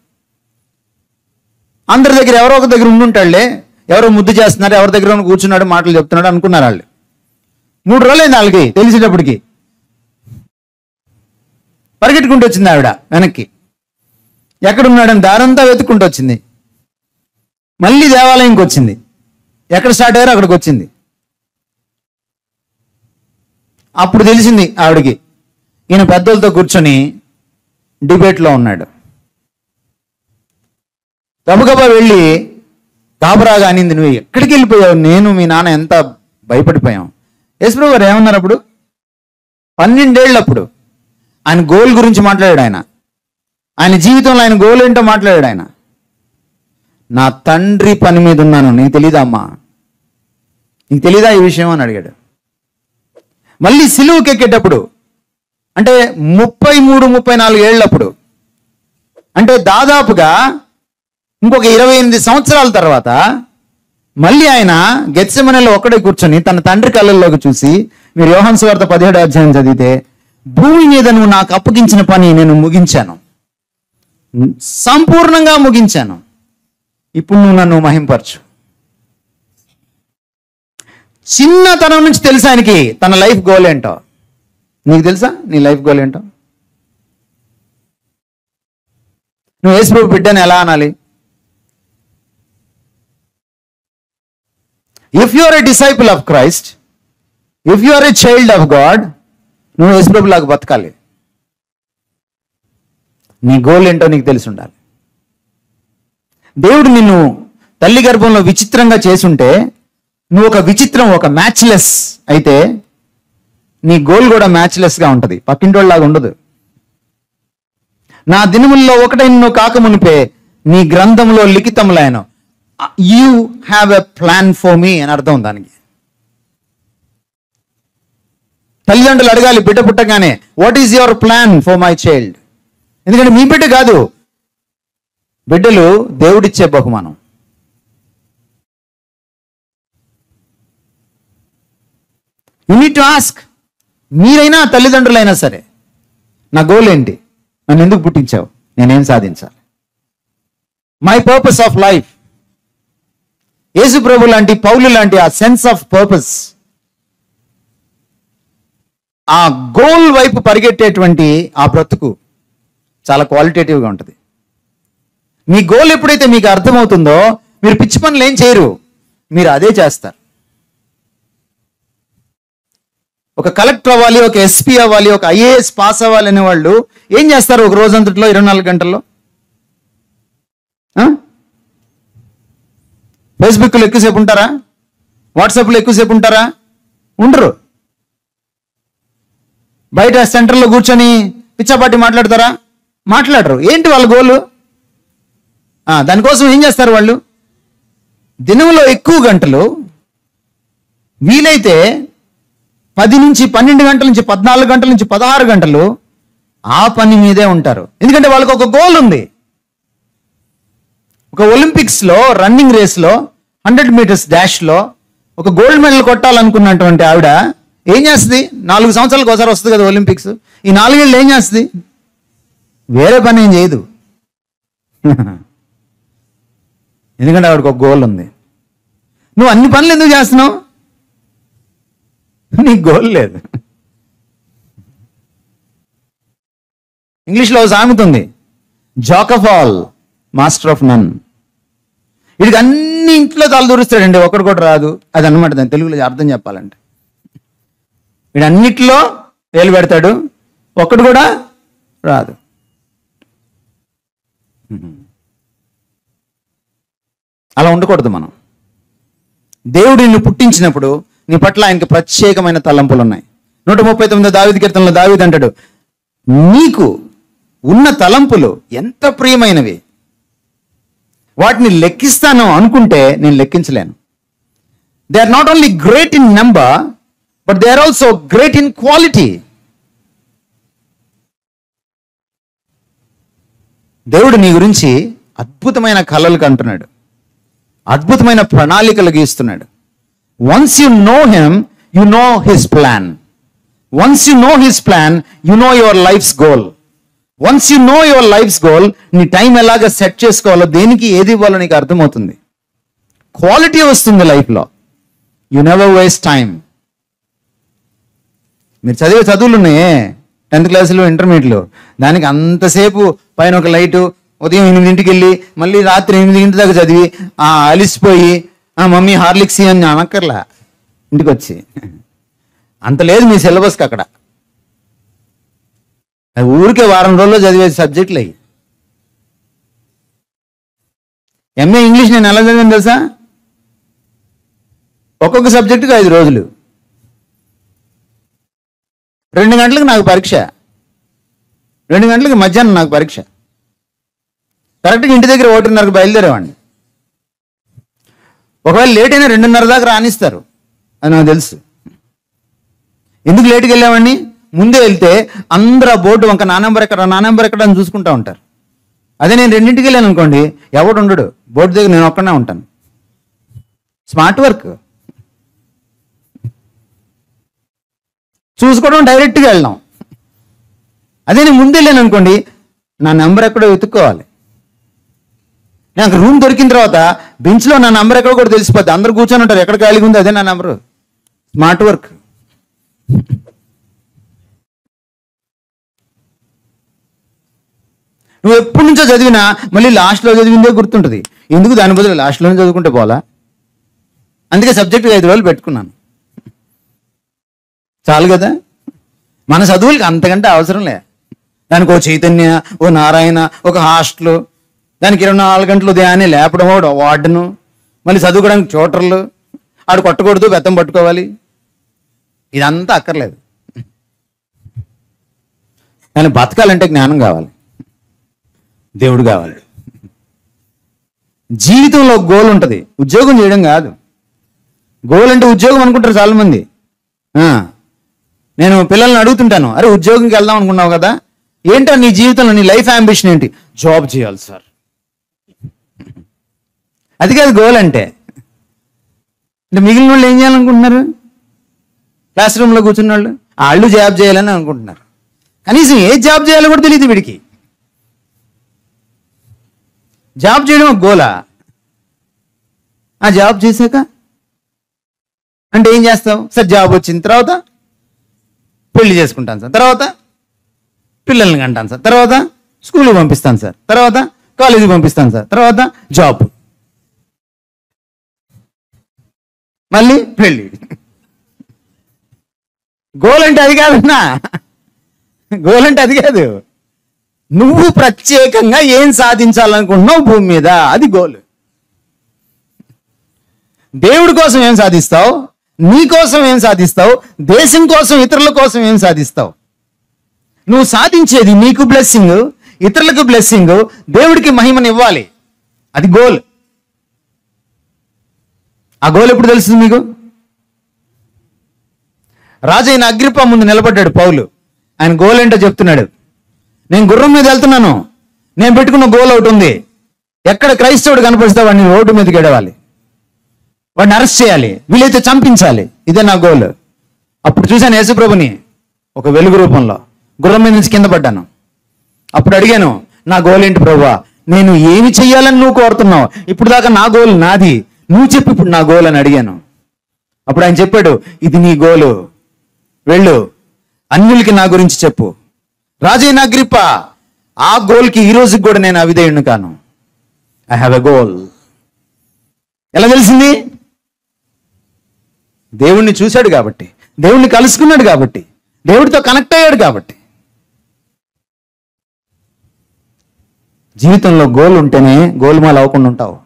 అందరి దగ్గర ఎవరో ఒక దగ్గర ఉండుంటాడులే, ఎవరో ముద్దు చేస్తున్నారు, ఎవరి దగ్గర కూర్చున్నాడు, మాటలు చెప్తున్నాడు అనుకున్నారు వాళ్ళు. 3 రోజులైంది వాళ్ళకి తెలిసేటప్పటికి. పరిగెట్టుకుంటూ వచ్చింది ఆవిడ వెనక్కి. ఎక్కడున్నాడని దారంతా వెతుక్కుంటూ వచ్చింది. మళ్ళీ దేవాలయంకి వచ్చింది. ఎక్కడ స్టార్ట్ అయ్యారో అక్కడికి వచ్చింది. అప్పుడు తెలిసింది ఆవిడకి, ఈయన పెద్దలతో కూర్చొని డిబేట్లో ఉన్నాడు. గబగబా వెళ్ళి గాబరాగా అనింది, నువ్వు ఎక్కడికి వెళ్ళిపోయావు, నేను మీ నాన్న ఎంత భయపడిపోయాం. యేసుప్రభు గారు ఏమన్నారు అప్పుడు? 12 ఏళ్ళప్పుడు ఆయన గోల్ గురించి మాట్లాడాడు. ఆయన జీవితంలో ఆయన గోల్ ఏంటో మాట్లాడాడు. ఆయన, నా తండ్రి పని మీద ఉన్నాను, నీకు తెలీదా అమ్మా, నీకు తెలీదా ఈ విషయం అని అడిగాడు. మళ్ళీ సిలువుకి ఎక్కేటప్పుడు, అంటే 33-34 ఏళ్ళప్పుడు, అంటే దాదాపుగా ఇంకొక 28 సంవత్సరాల తర్వాత మళ్ళీ ఆయన గెత్సెమనేలో ఒక్కడే కూర్చొని తన తండ్రి కళ్ళల్లోకి చూసి, మీరు యోహాను సువార్త 17వ అధ్యాయం చదివితే, భూమి మీద నువ్వు నాకు అప్పగించిన పని నేను ముగించాను, సంపూర్ణంగా ముగించాను, ఇప్పుడు నువ్వు నన్ను మహింపరచు. చిన్నతనం నుంచి తెలుసు ఆయనకి తన లైఫ్ గోల్ ఏంటో. నీకు తెలుసా నీ లైఫ్ గోల్ ఏంటో? నువ్వు యేసుప్రభు బిడ్డని ఎలా అనాలి? If you are a disciple of Christ, if you are a child of God, నువ్వు యేసుప్రభు లాగా బతకాలి. నీ గోల్ ఏంటో నీకు తెలిసి ఉండాలి. దేవుడు నిన్ను తల్లి గర్భంలో విచిత్రంగా చేసుంటే, నువ్వు ఒక విచిత్రం, ఒక మ్యాచ్లెస్ అయితే, నీ గోల్ కూడా మ్యాచ్లెస్గా ఉంటుంది, పక్కింటోళ్ళలాగా ఉండదు. నా దినముల్లో ఒకటై నువ్వు కాకమునిపే నీ గ్రంథంలో లిఖితములైన, you have a plan for me అని అర్థం దానికి. తల్లిదండ్రులు అడగాలి బిడ్డ పుట్టగానే, what is your plan for my child? ఎందుకంటే మీ బిడ్డ కాదు, బిడ్డలు దేవుడిచ్చే బహుమానం. You need to ask. మీరైనా తల్లిదండ్రులైనా సరే, నా గోల్ ఏంటి, నన్ను ఎందుకు పుట్టించావు, నేనేం సాధించాలి, మై పర్పస్ ఆఫ్ లైఫ్. యేసు ప్రభు లాంటి, పౌలు లాంటి ఆ సెన్స్ ఆఫ్ పర్పస్, ఆ గోల్ వైపు పరిగెట్టేటువంటి ఆ బ్రతుకు చాలా క్వాలిటేటివ్గా ఉంటుంది. మీ గోల్ ఎప్పుడైతే మీకు అర్థమవుతుందో, మీరు పిచ్చి పనులు ఏం చేయరు, మీరు అదే చేస్తారు. ఒక కలెక్టర్ అవ్వాలి, ఒక ఎస్పీ అవ్వాలి, ఒక ఐఏఎస్ పాస్ అవ్వాలి అనే వాళ్ళు ఏం చేస్తారు ఒక రోజంతట్లో, 24 గంటల్లో? ఫేస్బుక్లో ఎక్కువసేపు ఉంటారా? వాట్సాప్లో ఎక్కువసేపు ఉంటారా? ఉండరు. బయట సెంటర్లో కూర్చొని పిచ్చాపాటి మాట్లాడతారా? మాట్లాడరు. ఏంటి వాళ్ళ గోలు? దానికోసం ఏం చేస్తారు వాళ్ళు? దినంలో ఎక్కువ గంటలు, వీలైతే 10 నుంచి 12 గంటల నుంచి 14 గంటల నుంచి 16 గంటలు ఆ పని మీదే ఉంటారు. ఎందుకంటే వాళ్ళకి ఒక గోల్ ఉంది. ఒక ఒలింపిక్స్లో రన్నింగ్ రేస్లో 100 మీటర్స్ డాష్లో ఒక గోల్డ్ మెడల్ కొట్టాలనుకున్నటువంటి ఆవిడ ఏం చేస్తుంది? 4 సంవత్సరాలకు ఒకసారి వస్తుంది కదా ఒలింపిక్స్. ఈ 4 ఏళ్ళు ఏం చేస్తుంది? వేరే పని ఏం చేయదు. ఎందుకంటే ఆవిడకి ఒక గోల్ ఉంది. నువ్వు అన్ని పనులు ఎందుకు చేస్తున్నావు? నీకు గోల్ లేదు. ఇంగ్లీష్లో సామెత ఉంది, jack of all master of none. వీడికి అన్ని ఇంట్లో తలదూరుస్తాడండి, ఒక్కడు కూడా రాదు. అది అన్నమాట దాని తెలుగులో అర్థం చెప్పాలంటే. వీడు అన్నిట్లో వేలు పెడతాడు, ఒక్కడు కూడా రాదు. అలా ఉండకూడదు మనం. దేవుడు నిన్ను పుట్టించినప్పుడు నీ పట్ల ఆయనకి ప్రత్యేకమైన తలంపులు ఉన్నాయి. 139 దావీదు కీర్తనలో దావీదు అంటాడు, నీకు ఉన్న తలంపులు ఎంత ప్రియమైనవి, వాటిని లెక్కిస్తాను అనుకుంటే నేను లెక్కించలేను. They are not only great in number, but they are also great in quality. దేవుడు నీ గురించి అద్భుతమైన కలలు కంటున్నాడు, అద్భుతమైన ప్రణాళికలు గీస్తున్నాడు. Once you know him, you know his plan. Once you know his plan, you know your life's goal. Once you know your life's goal, నీ టైం ఎలాగ సెట్ చేసుకోవాలో, దేనికి ఏది ఇవ్వాలో నీకు అర్థమవుతుంది. క్వాలిటీ వస్తుంది లైఫ్లో. You never waste time. మీరు చదివే చదువులు ఉన్నాయే 10th క్లాసులో, ఇంటర్మీడియట్లో, దానికి అంతసేపు పైన ఒక లైటు, ఉదయం 8ంటికి వెళ్ళి మళ్ళీ రాత్రి 8 దాకా చదివి అలిసిపోయి మమ్మీ హార్లిక్స్ అని అనక్కర్లా ఇంటికి వచ్చి. అంత లేదు మీ సిలబస్కి అక్కడ. ఊరికే వారం రోజుల్లో చదివే సబ్జెక్టులు అయ్యి. ఎంఏ ఇంగ్లీష్ నేను ఎలా చదివాను తెలుసా? ఒక్కొక్క సబ్జెక్టుకి 5 రోజులు, 2 గంటలకు నాకు పరీక్ష, 2 గంటలకు మధ్యాహ్నం నాకు పరీక్ష. కరెక్ట్గా ఇంటి దగ్గర 1:30కి బయలుదేరేవాడిని. ఒకవేళ లేట్ అయినా 2:30 దాకా రానిస్తారు, అది నాకు తెలుసు. ఎందుకు లేట్కి వెళ్ళామండి? ముందే వెళ్తే అందరూ ఆ బోర్డు వంక నా నెంబర్ ఎక్కడ అని చూసుకుంటూ ఉంటారు. అదే నేను 2ంటికి వెళ్ళాను అనుకోండి, ఎవడు ఉండడు బోర్డు దగ్గర, నేను ఒక్కనే ఉంటాను. Smart work. చూసుకోవడం, డైరెక్ట్గా వెళ్ళడం. అదే నేను ముందు వెళ్ళాను అనుకోండి, నా నెంబర్ ఎక్కడో వెతుక్కోవాలి. నాకు రూమ్ దొరికిన తర్వాత బెంచ్లో నా నెంబర్ ఎక్కడో కూడా తెలిసిపోద్ది. అందరూ కూర్చొని ఉంటారు, ఎక్కడ ఖాళీగా ఉంది అదే నా నెంబరు. Smart work. నువ్వు ఎప్పటి నుంచో చదివినా మళ్ళీ లాస్ట్లో చదివిందే గుర్తుంటుంది. ఎందుకు? దాని బదులు లాస్ట్లోనే చదువుకుంటే పోలా. అందుకే సబ్జెక్టుకి 5 రోజులు పెట్టుకున్నాను, చాలు కదా. మన చదువులకి అంతకంటే అవసరం లే. దానికి ఓ చైతన్య, ఓ నారాయణ, ఒక హాస్టల్, దానికి 24 గంటలు ఉదయాన్నే లేపడం, వార్డును, మళ్ళీ చదువుకోవడానికి ట్యూటర్లు, ఆడు కొట్టకూడదు, బెత్తం పట్టుకోవాలి. ఇదంతా అక్కర్లేదు. కానీ బతకాలంటే జ్ఞానం కావాలి, దేవుడు కావాలి. జీవితంలో గోల్ ఉంటుంది, ఉద్యోగం చేయడం కాదు. గోల్ అంటే ఉద్యోగం అనుకుంటారు చాలామంది. నేను పిల్లల్ని అడుగుతుంటాను, అరే ఉద్యోగంకి వెళ్దాం అనుకున్నావు కదా, ఏంటో నీ జీవితంలో నీ లైఫ్ అంబిషన్ ఏంటి? జాబ్ చేయాలి సార్. అది కాదు గోల్ అంటే. మిగిలిన వాళ్ళు ఏం చేయాలనుకుంటున్నారు? క్లాస్ రూమ్లో కూర్చున్న వాళ్ళు జాబ్ చేయాలని అనుకుంటున్నారు. కనీసం ఏ జాబ్ చేయాలో కూడా తెలియదు వీడికి. జాబ్ చేయడం ఒక గోలా? ఆ జాబ్ చేశాక అంటే ఏం చేస్తావు సార్? జాబ్ వచ్చిన తర్వాత పెళ్లి చేసుకుంటాను సార్, తర్వాత పిల్లల్ని కంటాను సార్, తర్వాత స్కూల్కి పంపిస్తాను సార్, తర్వాత కాలేజీకి పంపిస్తాను సార్, తర్వాత జాబ్, మళ్ళీ పెళ్ళి. గోల్ అంటే అది కాదన్నా. గోల్ అంటే అది కాదు. నువ్వు ప్రత్యేకంగా ఏం సాధించాలనుకుంటున్నావు భూమి మీద, అది గోల్. దేవుడి కోసం ఏం సాధిస్తావు, నీ కోసం ఏం సాధిస్తావు, దేశం కోసం, ఇతరుల కోసం ఏం సాధిస్తావు. నువ్వు సాధించేది నీకు బ్లెస్సింగ్, ఇతరులకు బ్లెస్సింగ్, దేవుడికి మహిమను ఇవ్వాలి. అది గోల్. ఆ గోల్ ఎప్పుడు తెలుస్తుంది మీకు? రాజైన అగ్రిప్ప ముందు నిలబడ్డాడు పౌలు. ఆయన గోల్ ఏంటో చెప్తున్నాడు. నేను గుర్రం మీద వెళ్తున్నాను, నేను పెట్టుకున్న గోల్ ఒకటి ఉంది. ఎక్కడ క్రైస్తవుడు కనపడిస్తే వాడిని రోడ్డు మీదకి ఎడవాలి, వాడిని అరెస్ట్ చేయాలి, వీలైతే చంపించాలి. ఇదే నా గోల్. అప్పుడు చూశాను యేసుప్రభుని ఒక వెలుగు రూపంలో, గుర్రం మీద నుంచి కింద పడ్డాను. అప్పుడు అడిగాను, నా గోల్ ఏంటి ప్రభువా? నేను ఏమి చెయ్యాలని నువ్వు కోరుతున్నావు? ఇప్పుడు దాకా నా గోల్ నాది, నువ్వు చెప్పు ఇప్పుడు నా గోల్ అని అడిగాను. అప్పుడు ఆయన చెప్పాడు, ఇది నీ గోలు, వెళ్ళు అన్యులకి నా గురించి చెప్పు. రాజైన అగ్రిప్ప, ఆ గోల్కి ఈ రోజుకి కూడా నేను అవిధేయుడిని కాను. I have a goal. ఎలా తెలిసింది? దేవుణ్ణి చూశాడు కాబట్టి, దేవుణ్ణి కలుసుకున్నాడు కాబట్టి, దేవుడితో కనెక్ట్ అయ్యాడు కాబట్టి. జీవితంలో గోల్ ఉంటేనే గోల్మాల అవ్వకుండా ఉంటావు.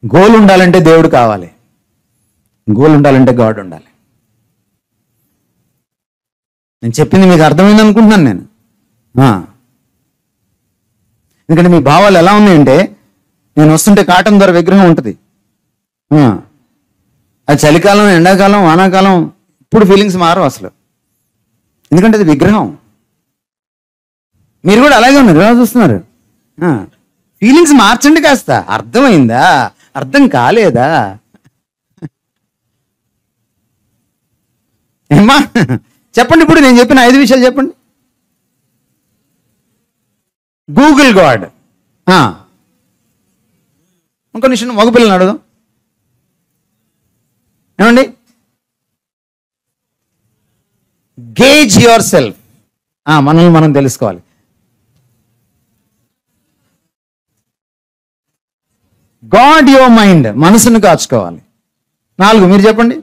గోల్ ఉండాలంటే దేవుడు కావాలి, గోల్ ఉండాలంటే గాడ్ ఉండాలి. నేను చెప్పింది మీకు అర్థమైంది అనుకుంటున్నాను నేను. ఎందుకంటే మీ భావాలు ఎలా ఉన్నాయంటే, నేను వస్తుంటే కాటన్ ధర విగ్రహం ఉంటుంది, అది చలికాలం, ఎండాకాలం, వానాకాలం, ఇప్పుడు ఫీలింగ్స్ మారవు అసలు. ఎందుకంటే అది విగ్రహం. మీరు కూడా అలాగే ఉన్నారు, ఎలా చూస్తున్నారు? ఫీలింగ్స్ మార్చండి కాస్త. అర్థమైందా? అర్థం కాలేదా? ఏమ్మా చెప్పండి. ఇప్పుడు నేను చెప్పిన 5 విషయాలు చెప్పండి. Google God. ఇంకో నిమిషం మగపిల్లని అడుగుదాం. ఏమండి? Gauge your self. మనల్ని మనం తెలుసుకోవాలి. గాడ్ యువర్ మైండ్, మనసును కాచుకోవాలి. 4 మీరు చెప్పండి.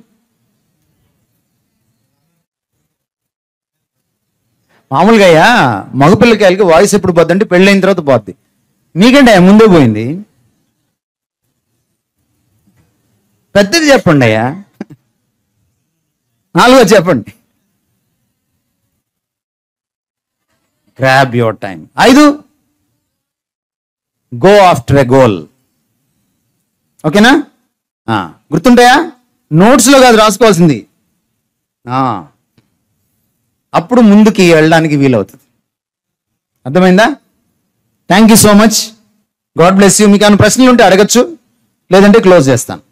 మామూలుగా అయ్యా మగపిల్లకాయలకి వాయిస్ ఎప్పుడు పోద్ది అంటే పెళ్ళైన తర్వాత పోద్ది. మీకంటే ముందే పోయింది. పెద్దది చెప్పండి అయ్యా. 4 చెప్పండి. Grab your time. 5 go after a goal. ఓకేనా? గుర్తుంటాయా? నోట్స్లో కాదు రాసుకోవాల్సింది. అప్పుడు ముందుకి వెళ్ళడానికి వీలవుతుంది. అర్థమైందా? Thank you so much. God bless you. మీకు ఏమైనా ప్రశ్నలు ఉంటే అడగచ్చు, లేదంటే క్లోజ్ చేస్తాను.